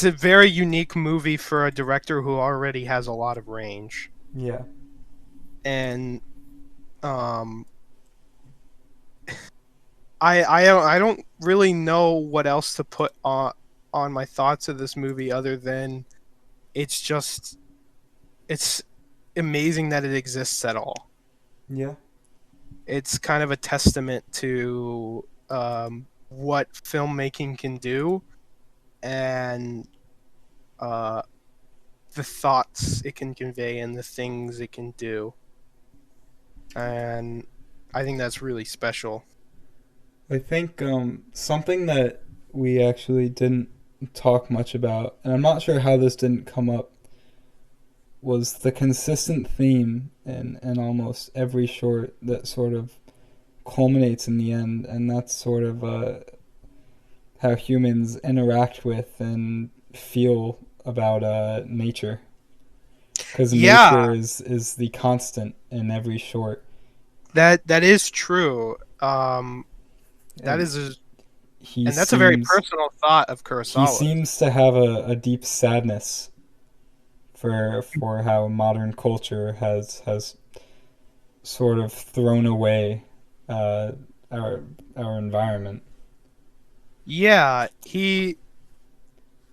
a very unique movie for a director who already has a lot of range, Yeah. and I don't really know what else to put on my thoughts of this movie other than it's amazing that it exists at all. Yeah. It's kind of a testament to what filmmaking can do, and the thoughts it can convey and the things it can do. And I think that's really special. I think something that we actually didn't talk much about, and I'm not sure how this didn't come up, was the consistent theme in almost every short that sort of culminates in the end, and that's sort of how humans interact with and feel about nature. Because Yeah. nature is the constant in every short. That is true. That And is, he and that's a very seems- personal thought of He Kurosawa. seems to have a deep sadness for how modern culture has sort of thrown away our environment. Yeah,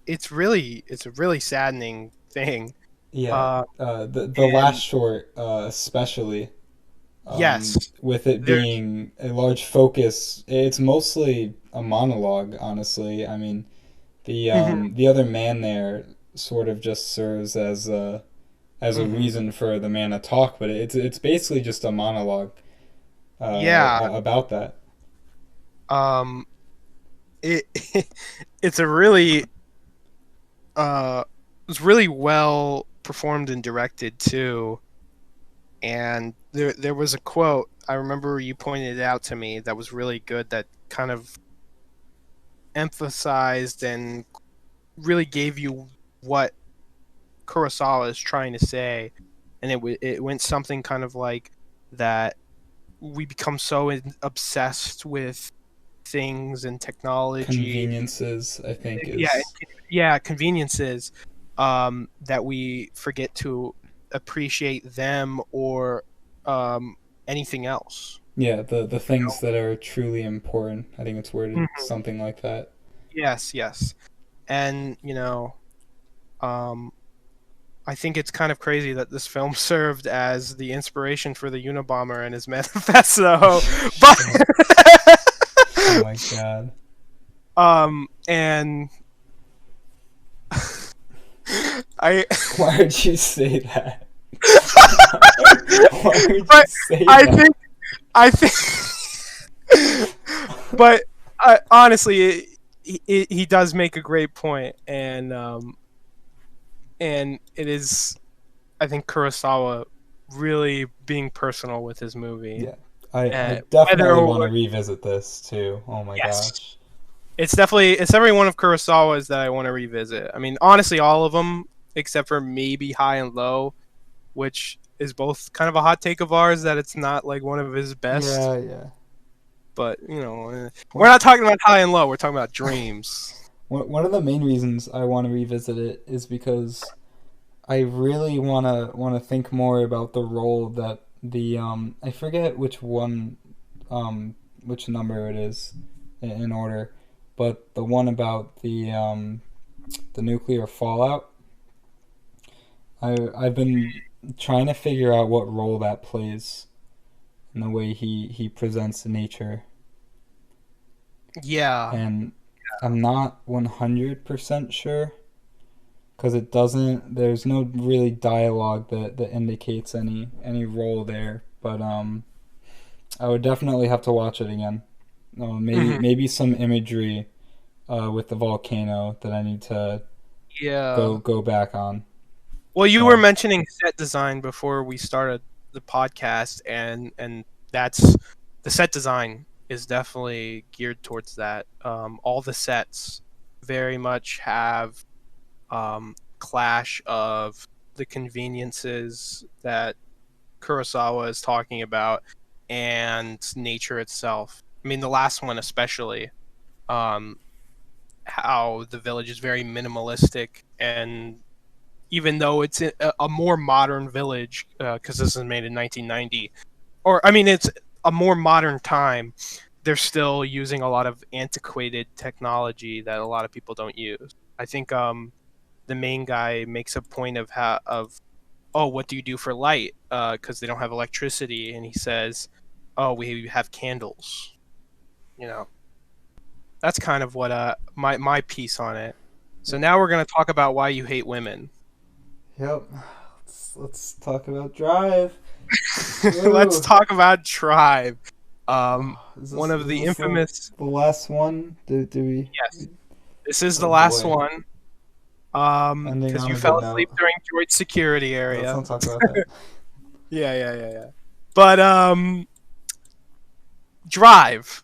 it's a really saddening thing. Yeah, the and- last short especially. Yes. With it There- being a large focus, it's mostly a monologue. Honestly, I mean, the other man there sort of just serves as a reason for the man to talk, but it's basically just a monologue. Yeah. About that. It it's a really it's really well performed and directed too. And there was a quote I remember you pointed it out to me that was really good, that kind of emphasized and really gave you what Kurosawa is trying to say, and it went something kind of like that we become so obsessed with things and technology, Conveniences, I think, is conveniences, that we forget to appreciate them or anything else. yeah, the things that are truly important. I think it's worded Mhm. something like that. Yes, and I think it's kind of crazy that this film served as the inspiration for the Unabomber and his manifesto, but Oh my god. and I Why would you say that? Why would you But say I that? think, but honestly, he does make a great point, and it is, I think, Kurosawa really being personal with his movie. Yeah. I whether definitely or want to what- revisit this too. Oh my Yes. gosh. It's every one of Kurosawa's that I want to revisit. I mean, honestly, all of them except for maybe High and Low, which is both kind of a hot take of ours that it's not like one of his best. Yeah. But we're not talking about High and Low. We're talking about Dreams. One of the main reasons I want to revisit it is because I really want to think more about the role that the I forget which one which number it is in order, but the one about the the nuclear fallout. I've been trying to figure out what role that plays in the way he presents nature, Yeah. and I'm not 100% sure because it doesn't. There's no really dialogue that indicates any role there. But I would definitely have to watch it again. Maybe some imagery with the volcano that I need to Yeah. go back on. Well, you were mentioning set design before we started the podcast, and that's the set design is definitely geared towards that. All the sets very much have clash of the conveniences that Kurosawa is talking about and nature itself. I mean, the last one especially, how the village is very minimalistic, and even though it's a more modern village, because this is made in 1990, or I mean, it's a more modern time, they're still using a lot of antiquated technology that a lot of people don't use. I think the main guy makes a point of oh, what do you do for light? Because they don't have electricity, and he says, oh, we have candles. You know, that's kind of what my piece on it. So now we're gonna talk about why you hate women. Yep. Let's talk about Drive. Let's talk about Tribe. One of the infamous. The last one. Do we? Yes. This is the last boy. one. Ending Because on you a fell good asleep note. during Droid security area. Let's not talk about that. Yeah. But Drive,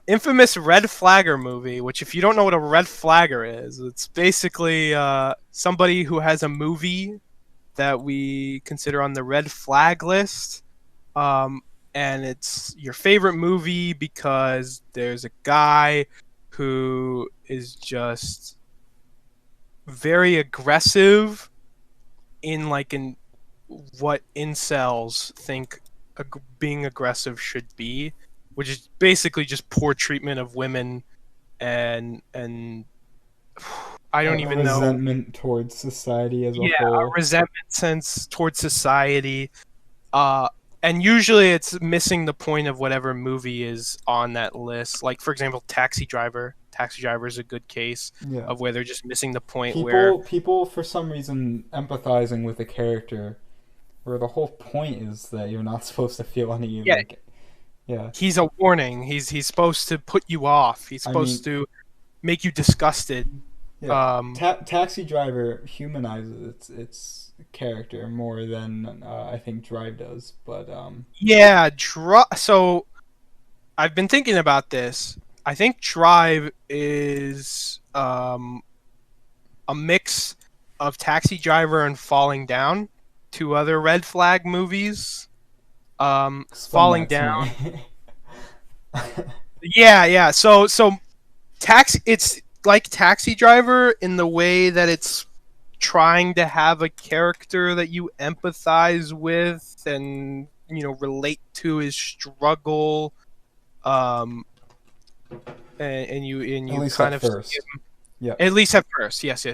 infamous red flagger movie. Which, if you don't know what a red flagger is, it's basically somebody who has a movie that we consider on the red flag list. And it's your favorite movie because there's a guy who is just very aggressive in what incels think being aggressive should be, which is basically just poor treatment of women and I don't even know. Resentment towards society as a Yeah, whole. a resentment sense towards society. And usually it's missing the point of whatever movie is on that list. Like, for example, Taxi Driver. Taxi Driver is a good case of where they're just missing the point where people for some reason empathizing with a character where the whole point is that you're not supposed to feel any he's a warning. He's supposed to put you off. He's supposed to make you disgusted. Taxi Driver humanizes its character more than I think Drive does, but so I've been thinking about this. I think Drive is a mix of Taxi Driver and Falling Down, two other red flag movies. Falling Down. Yeah. So it's like Taxi Driver in the way that it's trying to have a character that you empathize with and relate to his struggle, and you kind of first. At least at first, yes.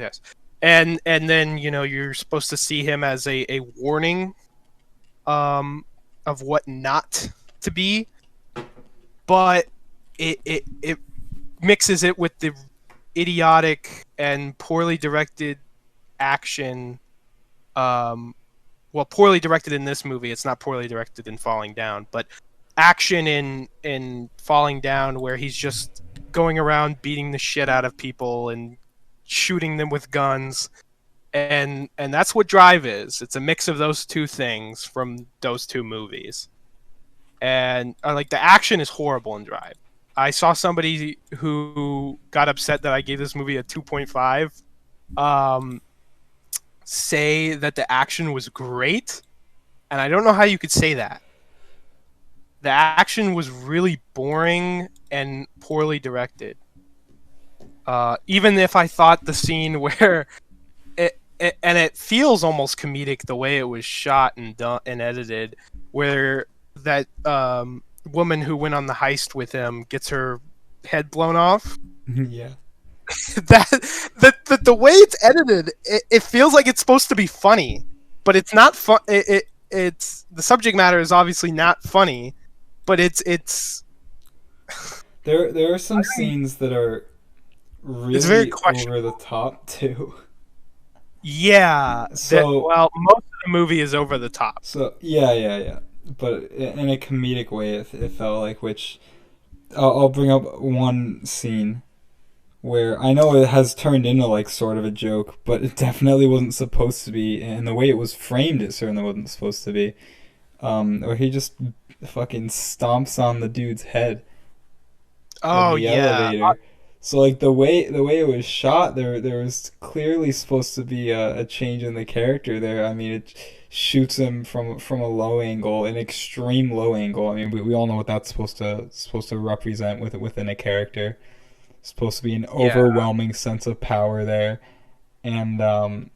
And then you're supposed to see him as a warning of what not to be, but it mixes it with the idiotic and poorly directed action. Poorly directed in this movie. It's not poorly directed in Falling Down, but action in Falling Down where he's just going around beating the shit out of people and shooting them with guns, and that's what Drive is. It's a mix of those two things from those two movies, and the action is horrible in Drive. I saw somebody who got upset that I gave this movie a 2.5 say that the action was great, and I don't know how you could say that. The action was really boring and poorly directed. Even if I thought the scene where it feels almost comedic the way it was shot and done and edited, where that woman who went on the heist with him gets her head blown off. Yeah. The the way it's edited, it feels like it's supposed to be funny, but it's not fun. It's the subject matter is obviously not funny, but it's There are some scenes that are It's very really over the top too. yeah. So Most of the movie is over the top. so yeah. But in a comedic way, it felt like. Which I'll bring up one scene where I know it has turned into like sort of a joke, but it definitely wasn't supposed to be, and the way it was framed, it certainly wasn't supposed to be. Where he just fucking stomps on the dude's head in Oh the yeah, elevator. So like the way it was shot, there was clearly supposed to be a change in the character there. I mean, it shoots him from a low angle, an extreme low angle. I mean, we all know what that's supposed to represent within a character. It's supposed to be an yeah. overwhelming sense of power there, and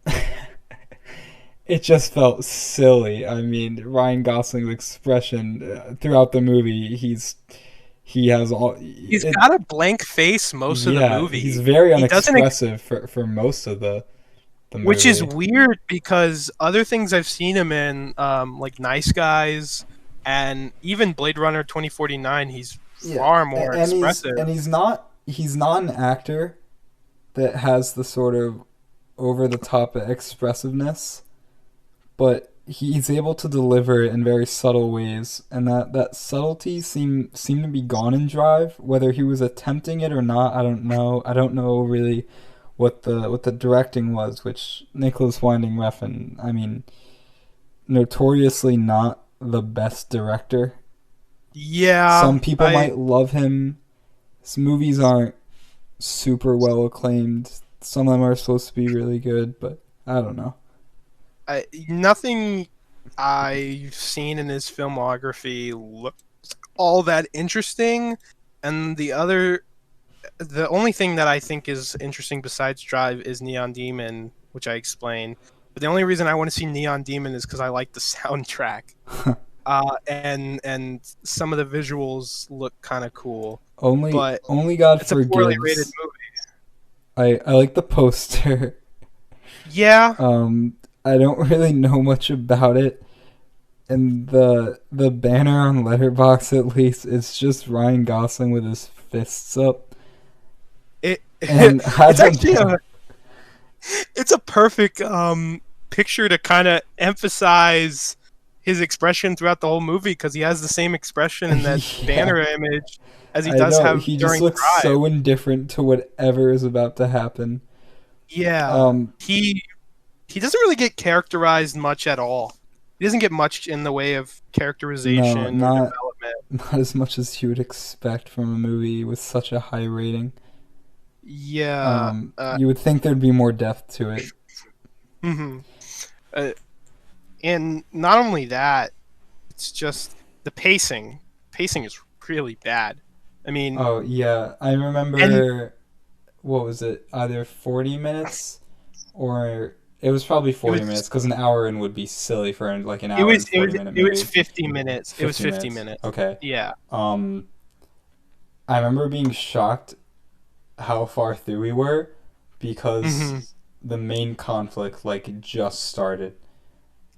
it just felt silly. I mean, Ryan Gosling's expression throughout the movie, he has all. He's got a blank face most of the movie. He's very He doesn't unexpressive for most of the movie. Which is weird because other things I've seen him in, like Nice Guys, and even Blade Runner 2049, he's far more expressive. He's not an actor that has the sort of over the top expressiveness, but he's able to deliver it in very subtle ways, and that subtlety seemed to be gone in Drive. Whether he was attempting it or not, I don't know. I don't know really what the directing was, which Nicholas Winding Refn, I mean, notoriously not the best director. Yeah. Some people might love him. His movies aren't super well acclaimed. Some of them are supposed to be really good, but I don't know. Nothing I've seen in his filmography looks all that interesting, and the only thing that I think is interesting besides Drive is Neon Demon, which I explained. But the only reason I want to see Neon Demon is because I like the soundtrack, and some of the visuals look kind of cool. Only God it's a poorly rated forgives. movie. I like the poster. Yeah. I don't really know much about it, and the banner on Letterboxd, at least, it's just Ryan Gosling with his fists up. It's actually it's a perfect picture to kind of emphasize his expression throughout the whole movie, because he has the same expression in that banner image as he does have he during just looks Drive. so indifferent to whatever is about to happen. Yeah. He doesn't really get characterized much at all. He doesn't get much in the way of characterization or development. Not as much as you would expect from a movie with such a high rating. Yeah. You would think there'd be more depth to it. Mm-hmm. And not only that, it's just the pacing. Pacing is really bad. I mean... Oh, yeah. I remember... what was it? Either 40 minutes or... It was probably 40 minutes, because an hour in would be silly for like an hour and 40-minute movie. It was 50 minutes. It was 50 minutes. Okay. Yeah. I remember being shocked how far through we were, because the main conflict like just started,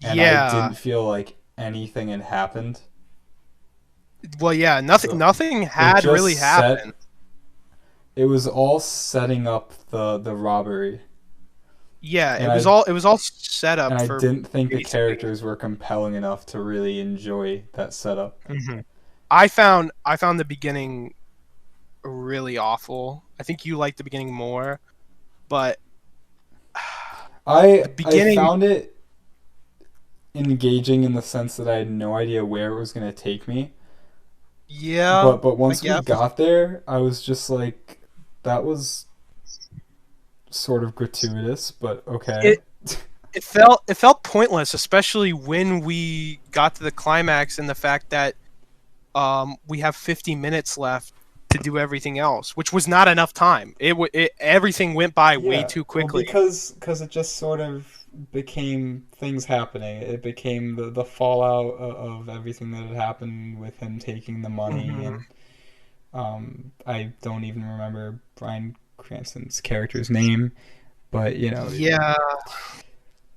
and I didn't feel like anything had happened. Well, yeah, nothing had really happened. It was all setting up the robbery. Yeah, and it was all set up. And I didn't think the characters were compelling enough to really enjoy that setup. Mm-hmm. I found the beginning really awful. I think you liked the beginning more, but I found it engaging in the sense that I had no idea where it was going to take me. Yeah. But once we got there, I was just like, that was sort of gratuitous, but okay. It felt pointless, especially when we got to the climax and the fact that we have 50 minutes left to do everything else, which was not enough time. Everything went by way too quickly. Well, because it just sort of became things happening. It became the fallout of everything that had happened with him taking the money, and I don't even remember Bryan Cranston's character's name, But you know, Yeah.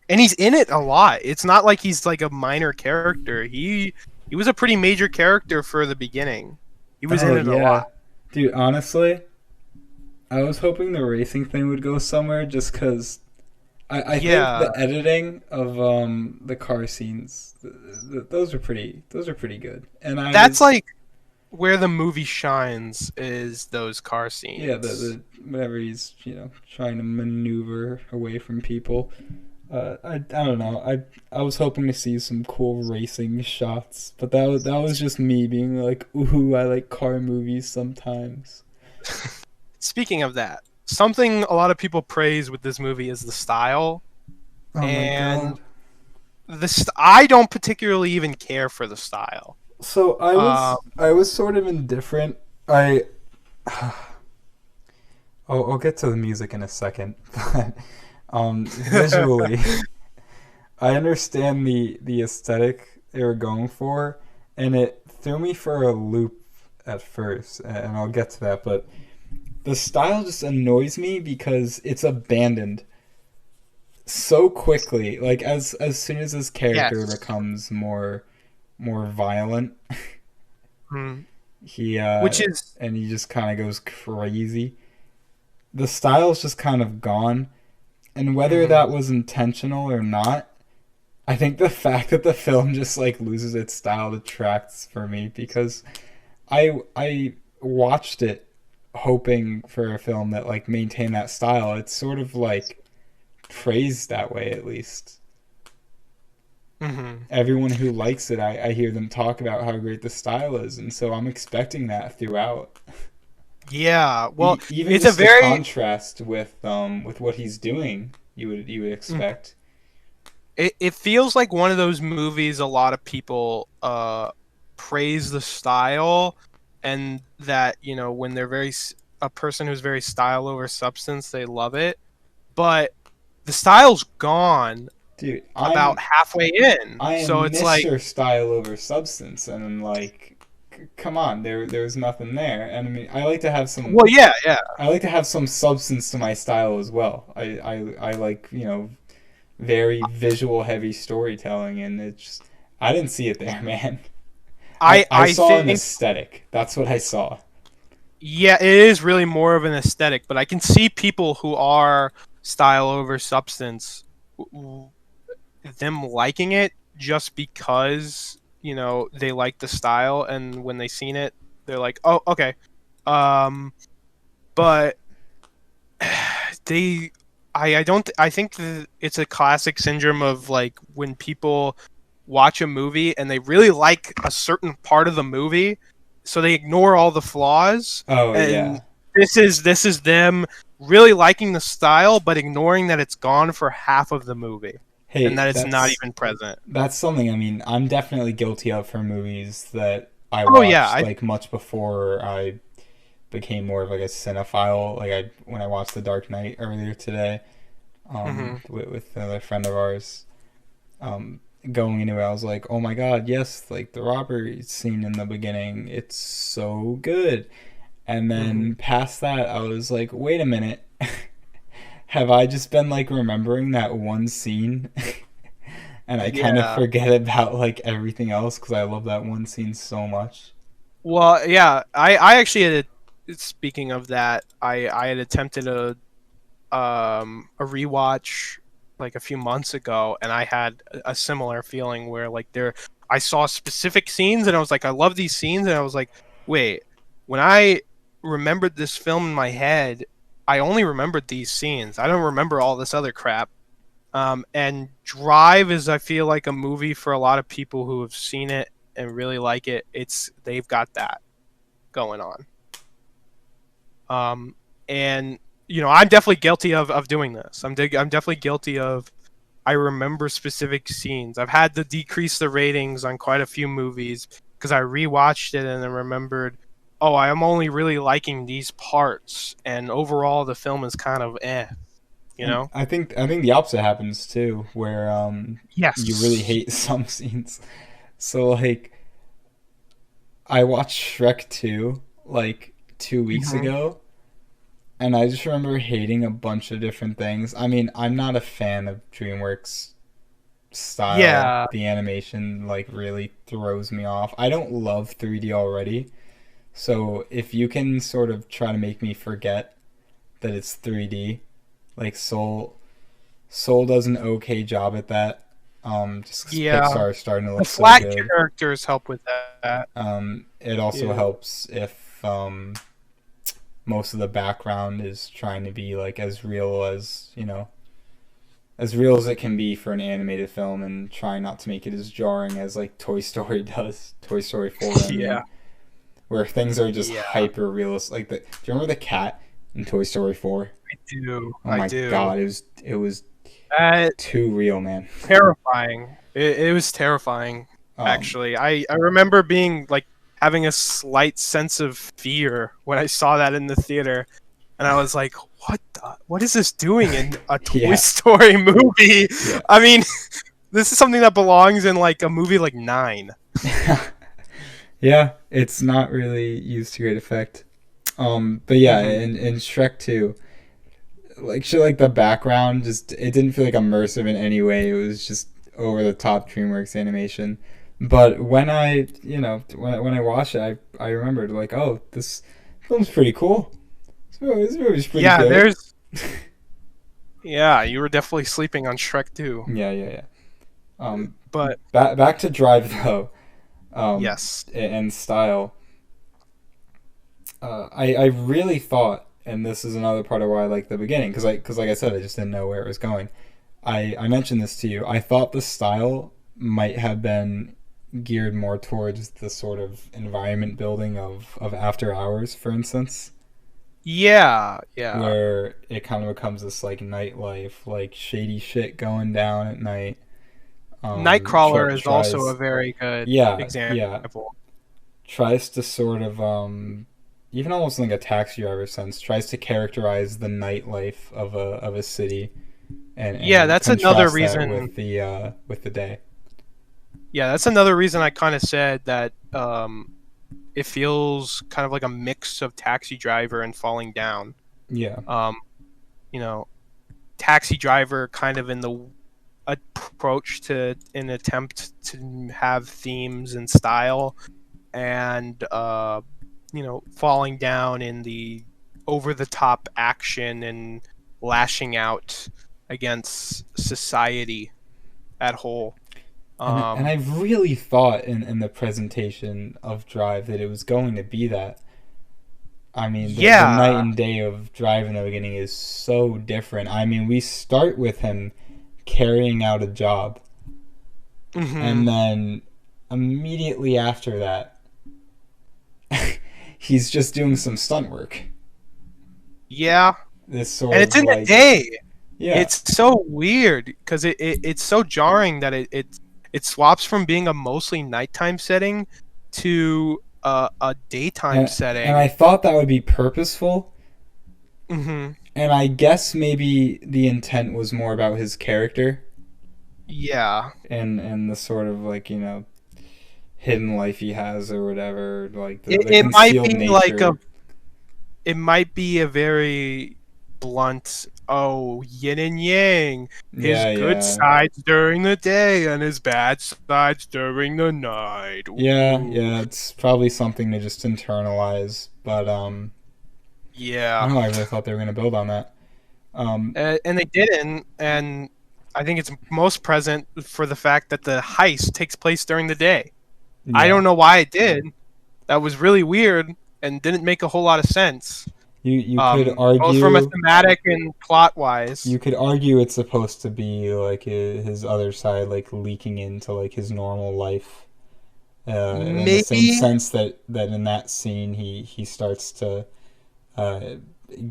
And he's in it a lot. It's not like he's like a minor character. He was a pretty major character for the beginning. He was in it a lot. dude. Honestly, I was hoping the racing thing would go somewhere, just because I think the editing of the car scenes, those are pretty good. And That's like where the movie shines, is those car scenes. Yeah, the whenever he's trying to maneuver away from people. I don't know. I was hoping to see some cool racing shots, but that was just me being like, ooh, I like car movies sometimes. Speaking of that, something a lot of people praise with this movie is the style. Oh and my God. I don't particularly even care for the style. So I was sort of indifferent. I'll get to the music in a second, but visually, I understand the aesthetic they were going for, and it threw me for a loop at first, and I'll get to that, but the style just annoys me because it's abandoned so quickly. Like, as soon as this character becomes more violent, he just kind of goes crazy. The style's just kind of gone. And whether that was intentional or not, I think the fact that the film just like loses its style detracts for me, because I watched it hoping for a film that like maintained that style. It's sort of like praised that way, at least. Everyone who likes it, I hear them talk about how great the style is, and so I'm expecting that throughout. Yeah, well, even it's just a very contrast with what he's doing. You would expect. It feels like one of those movies a lot of people praise the style, and that when they're a person who's very style over substance, they love it. But the style's gone, dude. About halfway in. So it's like Mr. Style over substance, and like. Come on, there's nothing there, and I mean, I like to have some. Well, yeah. I like to have some substance to my style as well. I like very visual heavy storytelling, and I didn't see it there, man. I saw an aesthetic. That's what I saw. Yeah, it is really more of an aesthetic, but I can see people who are style over substance, them liking it just because they like the style, and when they seen it, they're like, oh, okay. But I think it's a classic syndrome of like when people watch a movie and they really like a certain part of the movie, so they ignore all the flaws. Oh, and yeah. This is them really liking the style, but ignoring that it's gone for half of the movie. Hey, and that it's not even present. That's something, I mean, I'm definitely guilty of for movies that I watched like much before I became more of like a cinephile. Like when I watched The Dark Knight earlier today, with another friend of ours, going into it, I was like, oh my god, yes, like the robbery scene in the beginning, it's so good. And then past that, I was like, wait a minute. Have I just been like remembering that one scene, and I kind of forget about like everything else because I love that one scene so much? Well, yeah, I actually speaking of that, I had attempted a rewatch like a few months ago, and I had a similar feeling where like I saw specific scenes and I was like, I love these scenes, and I was like, wait, when I remembered this film in my head, I only remembered these scenes. I don't remember all this other crap. And Drive is, I feel like, a movie for a lot of people who have seen it and really like it. They've got that going on. And I'm definitely guilty of doing this. I'm definitely guilty of. I remember specific scenes. I've had to decrease the ratings on quite a few movies because I rewatched it and then remembered, oh, I am only really liking these parts, and overall the film is kind of I think the opposite happens too, where yes, you really hate some scenes. So like, I watched Shrek 2 like 2 weeks ago, and I just remember hating a bunch of different things. I mean, I'm not a fan of DreamWorks style. Yeah, The animation like really throws me off. I don't love 3D already. So if you can sort of try to make me forget that it's 3D, like Soul does an okay job at that. Just 'cause yeah. Pixar is starting to The look so flat good. characters help with that. It also Yeah. helps if most of the background is trying to be like as real as as real as it can be for an animated film, and trying not to make it as jarring as like Toy Story does. Toy Story 4, I mean, Yeah. where things are just Yeah. hyper realistic. Like do you remember the cat in Toy Story 4? I do. Oh I my do. god, it was Uh, too real, man. terrifying. It was terrifying. Actually, I remember being like having a slight sense of fear when I saw that in the theater, and I was like, what is this doing in a Toy Yeah. Story movie? Yeah. I mean, this is something that belongs in like a movie like 9. Yeah, it's not really used to great effect. But yeah, Mhm. in Shrek 2, like shit, like the background just it didn't feel like immersive in any way. It was just over the top DreamWorks animation. But when when I watched it, I remembered like, oh, this film's pretty cool. This movie's pretty Yeah, good. yeah, you were definitely sleeping on Shrek 2. Yeah. But Back to Drive though. yes. And style. I really thought, and this is another part of why I like the beginning, because like I said, I just didn't know where it was going. I mentioned this to you. I thought the style might have been geared more towards the sort of environment building of After Hours, for instance, Yeah. where it kind of becomes this like nightlife, like shady shit going down at night. Nightcrawler is Tries, also a very good yeah, example. tries to sort of even almost like a Taxi Driver sense, tries to characterize the nightlife of a city, and Yeah, that's another contrast that reason. with the day. Yeah, that's another reason I kind of said that it feels kind of like a mix of Taxi Driver and Falling Down. Yeah, You know, Taxi Driver kind of in the approach to an attempt to have themes and style, and Falling Down in the over the top action and lashing out against society at whole. and I really thought in the presentation of Drive that it was going to be that. I mean, the night Yeah. and day of Drive in the beginning is so different. I mean, we start with him carrying out a job, Hmm. and then immediately after that, he's just doing some stunt work. Yeah. This sort And of it's in the like, day. yeah, It's so weird because it's so jarring that it swaps from being a mostly nighttime setting to a daytime and I setting. thought that would be purposeful, Hmm. and I guess maybe the intent was more about his character Yeah. and the sort of like hidden life he has or whatever, like It, the it might concealed be like nature. it might be a very blunt, oh, yin and yang, his good Yeah. sides during the day and his bad sides during the night. Ooh. Yeah, it's probably something to just internalize, but I Yeah. don't know, I really thought they were gonna build on that. And they didn't, and I think it's most present for the fact that the heist takes place during the day. I Yeah. don't know why it did. That was really weird and didn't make a whole lot of sense. You could Both from a argue thematic and plot wise. it's supposed to be like his other side, like leaking into like his normal life. In the same Maybe, sense that in that scene he starts to uh,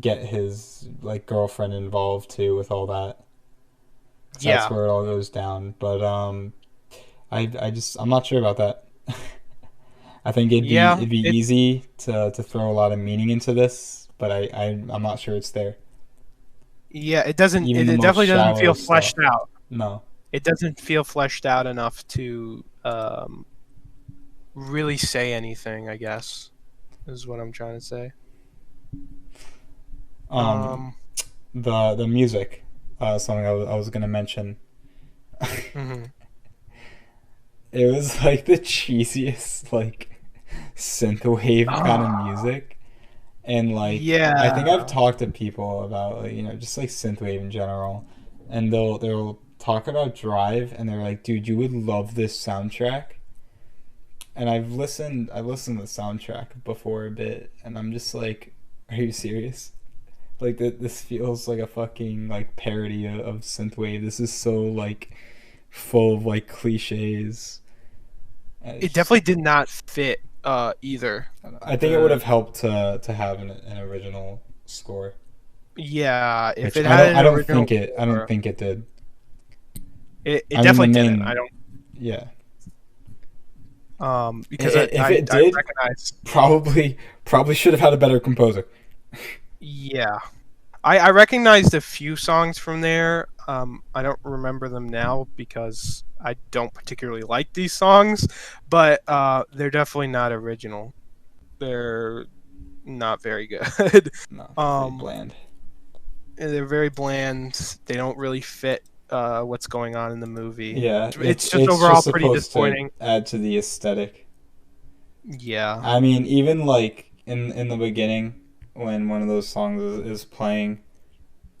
get his like girlfriend involved too with all that. So that's yeah, where it all goes down. But I'm not sure about that. I think yeah. it'd be It easy to throw a lot of meaning into this, but I'm not sure it's there. yeah. It doesn't. Even It, the it most definitely doesn't shallow feel stuff. fleshed out. No. It doesn't feel fleshed out enough to really say anything. I guess is what I'm trying to say. Um, the music, something I was gonna mention. Mhm. It was like the cheesiest like synthwave kind of music, and like I think I've Yeah. talked to people about like, just like synthwave in general, and they'll talk about Drive, and they're like, dude, you would love this soundtrack. And I've listened to the soundtrack before a bit, and I'm just like, are you serious? Like this feels like a fucking like parody of synthwave. This is so like full of like cliches. And it's It just, definitely did not fit either. I think it would have helped to have an original score, Yeah, if which it had I an don't original think it I don't score, think it did. it I mean the definitely didn't. I main don't yeah. because If it I did, recognize. probably should have had a better composer. Yeah, I recognized a few songs from there. I don't remember them now because I don't particularly like these songs, but they're definitely not original. They're not very good. No, they're pretty um, bland. they're very bland. They don't really fit what's going on in the movie. Yeah, It's just it's overall just pretty supposed to disappointing. add to the aesthetic. Yeah. I mean, even like in the beginning when one of those songs is playing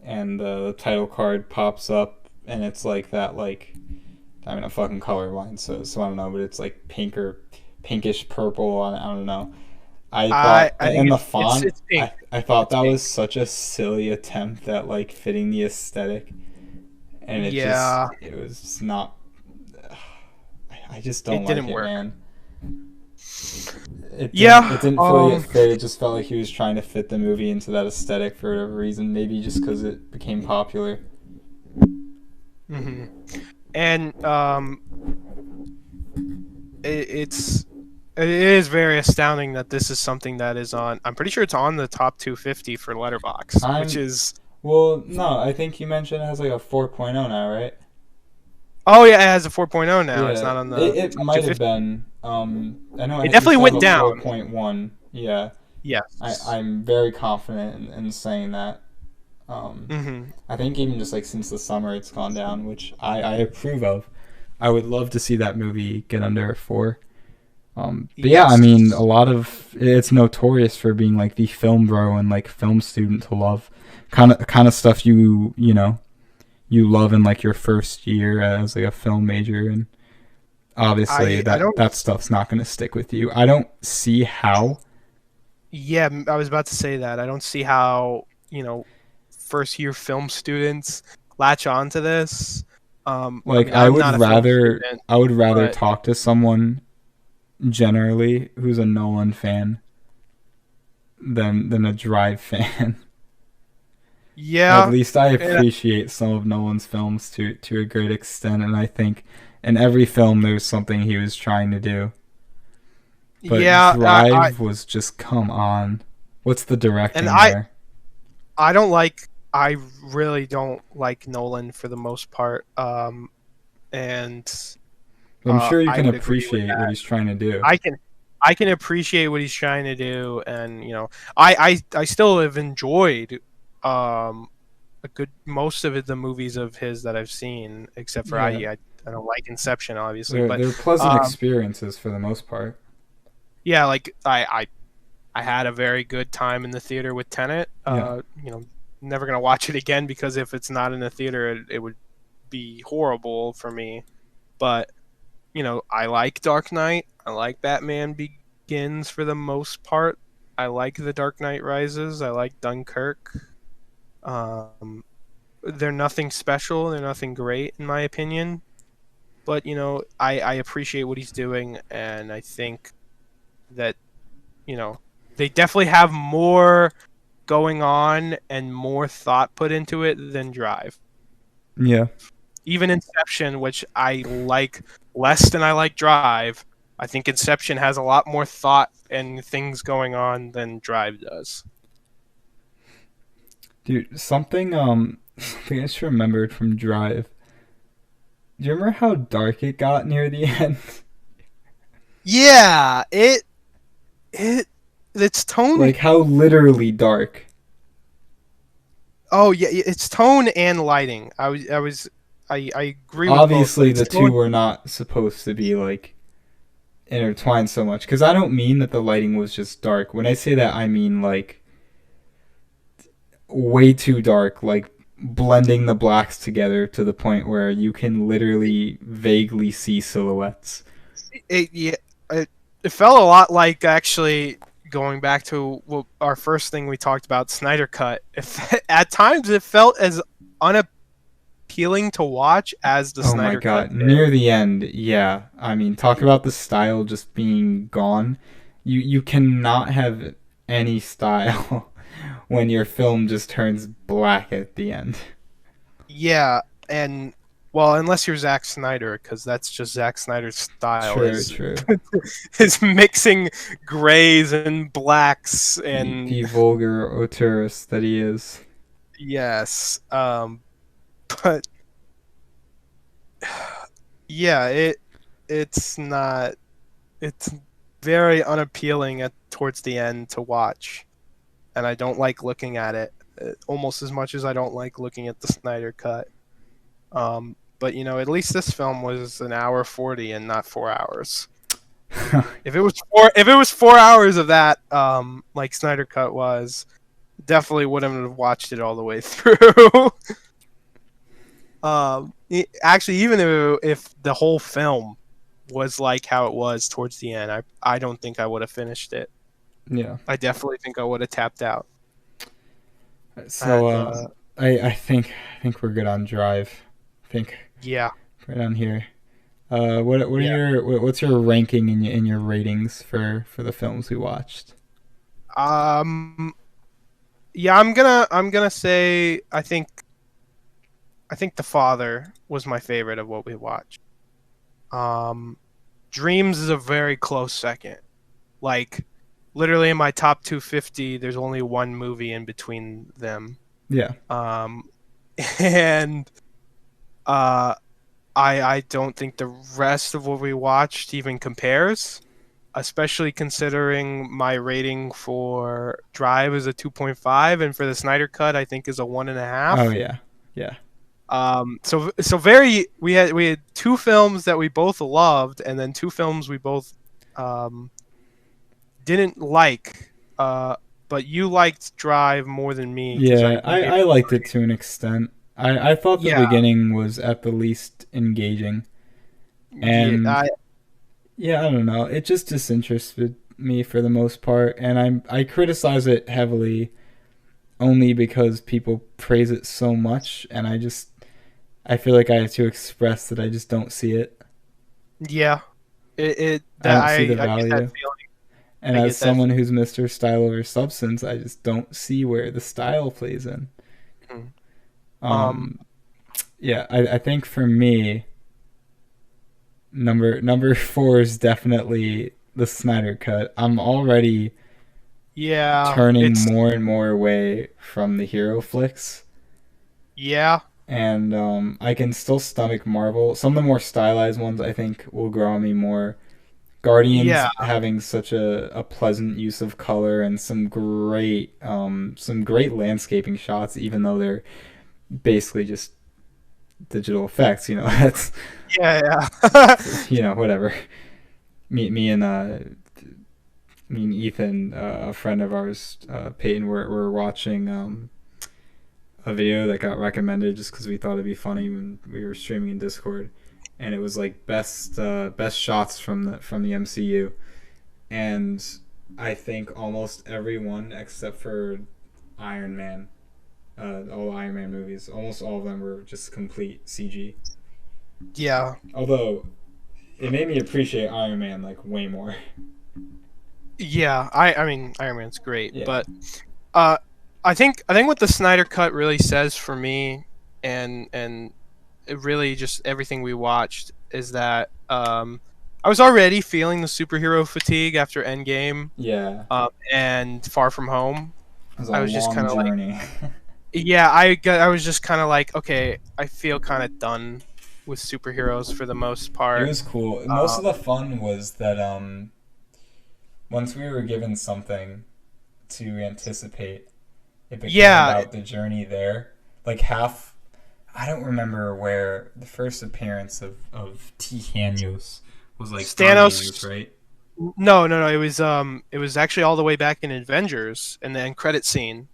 and the title card pops up and it's like that like I mean I'm fucking colorblind so I don't know but it's like pink or pinkish purple I don't know. I thought I in think the font it's pink. I thought It's that pink. was such a silly attempt at like fitting the aesthetic and Yeah, it was just not I just don't it like didn't it, work. man. It Yeah. didn't feel fit. It just felt like he was trying to fit the movie into that aesthetic for whatever reason. Maybe just because it became popular. hmm And it is very astounding that this is something that is on. I'm pretty sure it's on the top 250 for Letterbox, which I'm is. well, no. I think you mentioned it has like a 4.0 now, right? Oh yeah, it has a 4.0 now. It's Yeah, not on the it top might have 250. been. I know It it used definitely to have went a down. 4.1. Yeah, Yes. I'm very confident in saying that. hmm I think even just like since the summer it's gone down, which I approve of. I would love to see that movie get under a 4. But yeah, I Yes. mean, a lot of it's notorious for being like the film bro and like film student to love, kind of stuff you love in like your first year as like a film major, and obviously I don't. that stuff's not going to stick with you. I don't see how. Yeah, I was about to say that. I don't see how first year film students latch onto this. I Like mean, I'm not a film student, I would rather but talk to someone generally who's a Nolan fan than a Drive fan. At yeah, least I yeah, appreciate some of Nolan's films to a great extent, and I think in every film there's something he was trying to do. But yeah. Drive was just come on. What's the And directing I, there? I don't like. I really don't like Nolan for the most part. And I'm sure you I can would agree with appreciate what that. he's trying to do. I can, I can appreciate what he's trying to do, and I still have enjoyed, a good most of the movies of his that I've seen, except for Yeah, I don't like Inception, obviously, but they're pleasant um, experiences for the most part. yeah, like I had a very good time in the theater with Tenet. Yeah, Never gonna watch it again because if it's not in the theater, it would be horrible for me. But I like Dark Knight. I like Batman Begins for the most part. I like The Dark Knight Rises. I like Dunkirk. Um, they're nothing special. They're nothing great in my opinion. But I appreciate what he's doing, and I think that you know they definitely have more going on and more thought put into it than Drive. yeah. Even Inception, which I like less than I like Drive, I think Inception has a lot more thought and things going on than Drive does. Dude, something I just remembered from Drive. Do you remember how dark it got near the end? Yeah, it's tone. Like how literally dark. Oh yeah, it's tone and lighting. I agree with both. Obviously, It's the two tone. were not supposed to be like intertwined so much because I don't mean that the lighting was just dark. When I say that, I mean like way too dark, like blending the blacks together to the point where you can literally vaguely see silhouettes. Yeah, it, it felt a lot like actually going back to our first thing we talked about, Snyder Cut. At times it felt as unappealing to watch as the Oh my Snyder Cut god, did. near the end, yeah. I mean, talk about the style just being gone. You cannot have any style when your film just turns black at the end. Yeah, and well, unless you're Zack Snyder, because that's just Zack Snyder's style True, is true. is mixing grays and blacks and The vulgar auteurist that he is. yes, but yeah, it's not it's very unappealing at towards the end to watch, and I don't like looking at it almost as much as I don't like looking at the Snyder Cut. But at least this film was an hour 40 and not 4 hours. If it was 4 hours of that, like Snyder Cut was, definitely wouldn't have watched it all the way through. Actually, even if the whole film was like how it was towards the end, I don't think I would have finished it. Yeah. I definitely think I would have tapped out. So And I think we're good on Drive. I think yeah, right on here. What are yeah. what's your ranking in your ratings for the films we watched? Um, yeah, I'm gonna say I think The Father was my favorite of what we watched. Um, Dreams is a very close second. Like, literally in my top 250, there's only one movie in between them. Yeah. Um, and uh, I don't think the rest of what we watched even compares, especially considering my rating for Drive is a 2.5, and for the Snyder Cut, I think is a one and a Oh half. yeah. Yeah. So very we had two films that we both loved, and then two films we both um, didn't like. But you liked Drive more than me because Yeah, you gave I liked it to an extent. I thought the yeah beginning was at the least engaging. yeah And yeah, I don't know. It just disinterested me for the most part, and I criticize it heavily only because people praise it so much, and I feel like I have to express that I just don't see it. yeah it I that don't see the I get that value. feeling. And I as get that someone who's Mr. Style over substance, I just don't see where the style plays in. feeling. Um Um, yeah, I think for me, number four is definitely the Snyder Cut. I'm already yeah turning it's more and more away from the hero flicks, yeah and I can still stomach Marvel. Some of the more stylized ones I think will grow on me more. Guardians yeah having such a pleasant use of color and some great landscaping shots, even though they're basically just digital effects. That's yeah. whatever. Me and me and Ethan, a friend of ours, Peyton, were watching a video that got recommended just because we thought it'd be funny when we were streaming in Discord, and it was like best shots from the MCU, and I think almost everyone except for Iron Man, all Iron Man movies, almost all of them were just complete CG. Yeah. Although it made me appreciate Iron Man like way more. Yeah, I mean Iron Man's great, Yeah. but uh, I think what the Snyder Cut really says for me, and it really just everything we watched is that I was already feeling the superhero fatigue after Endgame, Yeah. and Far From Home. It was a I was just long kind of like, journey. yeah, I was just kind of like, okay, I feel kind of done with superheroes for the most It part. was cool. Most Uh, of the fun was that once we were given something to anticipate, it became Yeah, about the journey there. Like half, I don't remember where the first appearance of T. Hanios was, like Thanos. Guardians, right? No. It was actually all the way back in Avengers, and the end credit scene.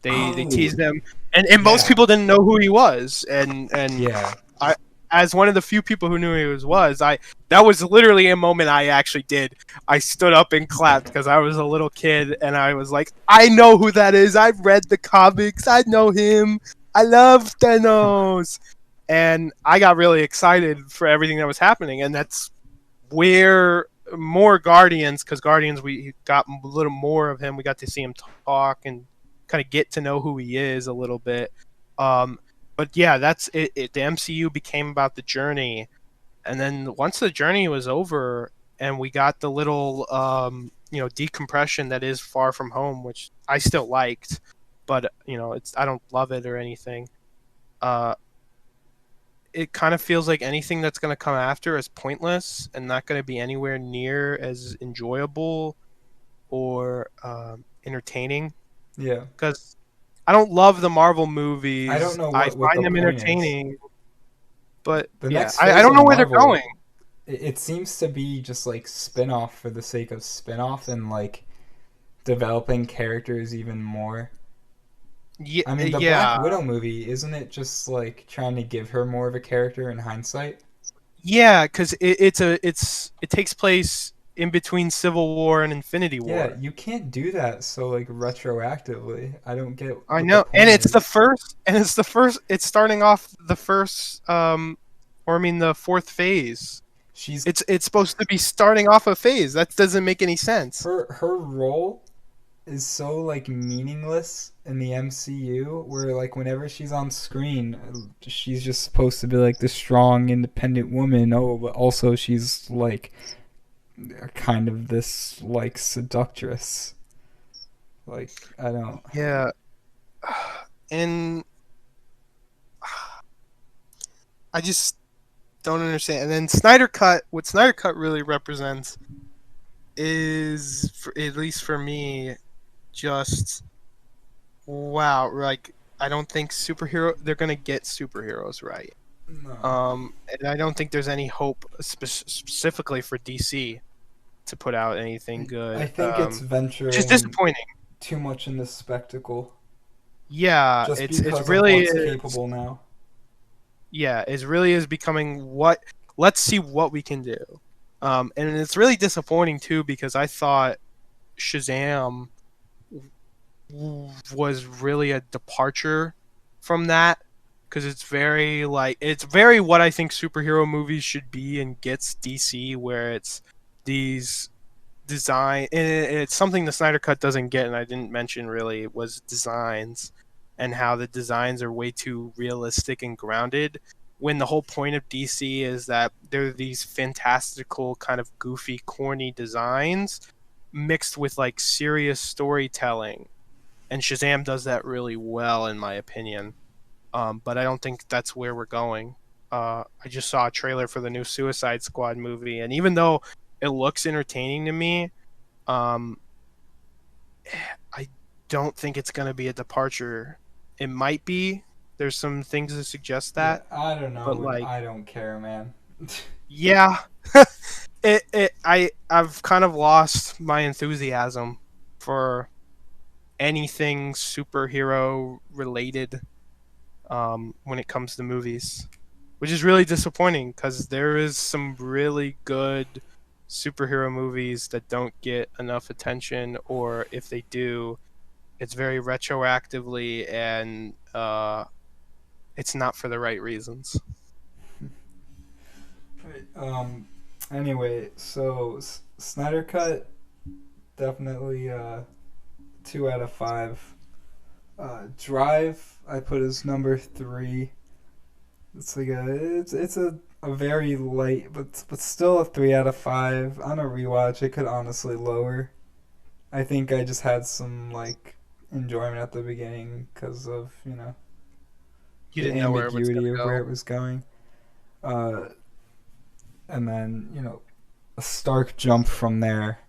They Oh, teased him, and most yeah, people didn't know who he was, and yeah. I, as one of the few people who knew who he was, that was literally a moment I actually did. I stood up and clapped because I was a little kid, and I was like, I know who that is. I've read the comics. I know him. I love Thanos, and I got really excited for everything that was happening, and that's where more Guardians, because Guardians we got a little more of him. We got to see him talk and kind of get to know who he is a little bit. Um, but yeah, that's it. The MCU became about the journey, and then once the journey was over, and we got the little decompression that is Far From Home, which I still liked, but it's I don't love it or anything. Uh, it kind of feels like anything that's going to come after is pointless and not going to be anywhere near as enjoyable or entertaining. Yeah. Because I don't love the Marvel I don't movies. know I what find the them point is. entertaining, but The yeah, next I phase don't of know where they're Marvel, going. it seems to be just like spin-off for the sake of spin-off and like developing characters even more. Yeah, I mean, the Black yeah, Widow movie, isn't it just like trying to give her more of a character in hindsight? yeah. Because it takes place in between Civil War and Infinity Yeah, War. you can't do that so like retroactively. I don't get I what the know, and point it's the is. first, and it's the first. It's starting off the first, or I mean, the fourth phase. She's It's supposed to be starting off a phase. That doesn't make any sense. her role is so like meaningless in the MCU where like whenever she's on screen she's just supposed to be like the strong independent woman. Oh, but also she's like kind of this like seductress. Like I don't. Yeah, and I just don't understand. And then Snyder Cut, what Snyder Cut really represents is, at least for me, just wow. Like I don't think they're gonna get superheroes right. No. And I don't think there's any hope specifically for DC to put out anything I good. think it's Which is venturing disappointing. too much in the spectacle Yeah, just it's because of really what's capable now. yeah, it really is becoming what. Let's see what we can do. And it's really disappointing too because I thought Shazam was really a departure from that because it's very what I think superhero movies should be and gets DC where it's these design and it's something the Snyder Cut doesn't get and I didn't mention really was designs and how the designs are way too realistic and grounded when the whole point of DC is that they're these fantastical kind of goofy corny designs mixed with like serious storytelling and Shazam does that really well in my opinion. But I don't think that's where we're going. I just saw a trailer for the new Suicide Squad movie, and even though it looks entertaining to me, um, I don't think it's going to be a departure. It might be. There's some things that suggest Yeah, that, I don't but know and like, I don't care, man. yeah, I've kind of lost my enthusiasm for anything superhero related when it comes to movies, which is really disappointing because there is some really good superhero movies that don't get enough attention, or if they do, it's very retroactively and it's not for the right reasons. Right, anyway, so Snyder Cut definitely 2 out of 5. Drive I put as number 3. It's like it's a very light but still a 3 out of 5. On a rewatch it could honestly lower. I think I just had some like enjoyment at the beginning because of You the didn't know where it was ambiguity gonna of go. where it was going. And then a stark jump from there.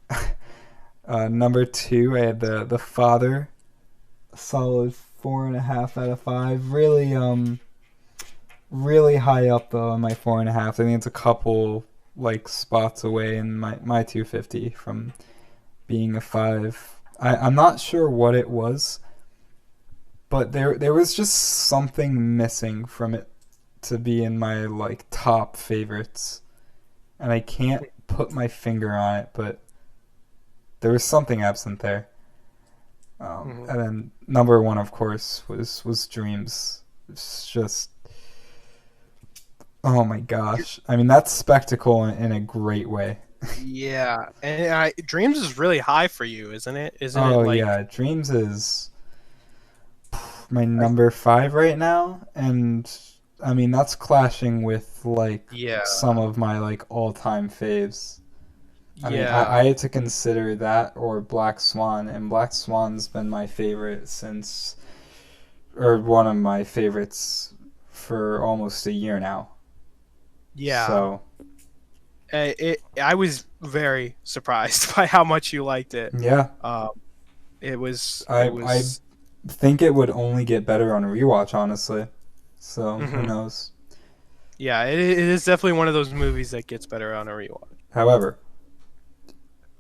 Number 2, I had the father solid 4.5 out of 5. Really high up though on my 4.5. I think it's a couple like spots away in my 250 from being a 5. I'm not sure what it was, but there was just something missing from it to be in my like top favorites, and I can't put my finger on it, but there was something absent there. And then number 1, of course, was Dreams. It's just, oh my gosh! I mean, that's spectacle in a great way. Yeah, and Dreams is really high for you, isn't it? Isn't it Oh like... yeah, Dreams is my number 5 right now, and I mean that's clashing with like Yeah. some of my like all-time faves. I mean, Yeah. I had to consider that or Black Swan, and Black Swan's been my favorite since, or one of my favorites for almost a year now. Yeah. So I was very surprised by how much you liked it. yeah, It was. I think it would only get better on a rewatch, honestly. So who Mhm. knows? Yeah, it is definitely one of those movies that gets better on a rewatch. However,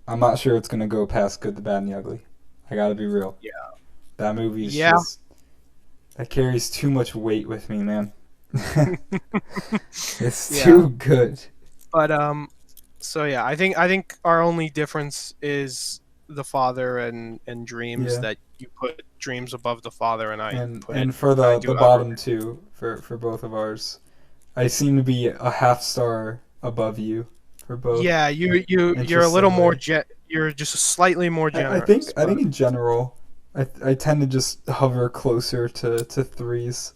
I'm not sure it's gonna go past Good, the Bad, and the Ugly. I gotta be real. Yeah. That movie's Yeah. just, that carries too much weight with me, man. It's Yeah. too good. But so yeah, I think our only difference is the Father and Dreams. Yeah. That you put Dreams above the Father, and I And put and for I the do bottom two for both of ours, I seem to be a half star above you for both. Yeah, you're a little more you're just slightly more generous. I think in general, I tend to just hover closer to 3s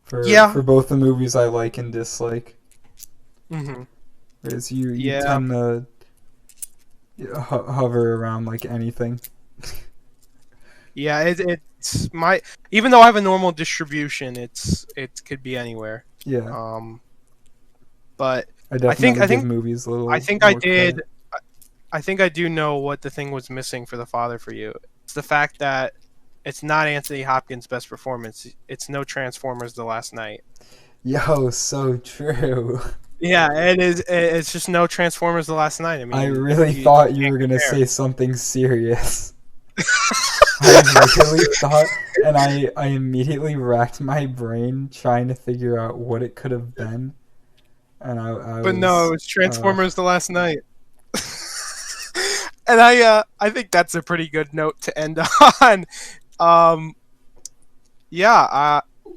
for both the movies I like and dislike. hmm Whereas you Yeah. tend to hover around like anything. Yeah, it's my, even though I have a normal distribution, it could be anywhere. Yeah, But I definitely I think- give movies a little. I think I more did. credit. I think I do know what the thing was missing for the Father for you. It's the fact that it's not Anthony Hopkins' best performance. It's no Transformers: The Last Night. Yo, so true. Yeah, it is. It's just no Transformers: The Last Night. I mean, I really thought you were gonna say something serious. I really thought, and I immediately racked my brain trying to figure out what it could have been. And I But was, no, it's Transformers: The Last Night. And I think that's a pretty good note to end on.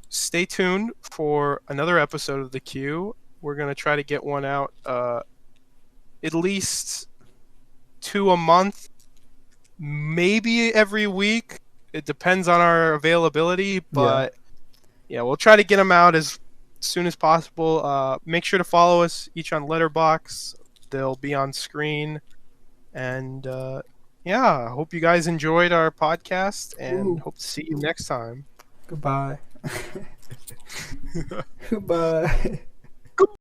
Stay tuned for another episode of The Queue. We're gonna try to get one out at least 2 a month, maybe every week. It depends on our availability, but yeah, we'll try to get them out as soon as possible. Make sure to follow us each on Letterboxd. They'll be on screen. And I hope you guys enjoyed our podcast, and hope to see you next time. Goodbye. Goodbye.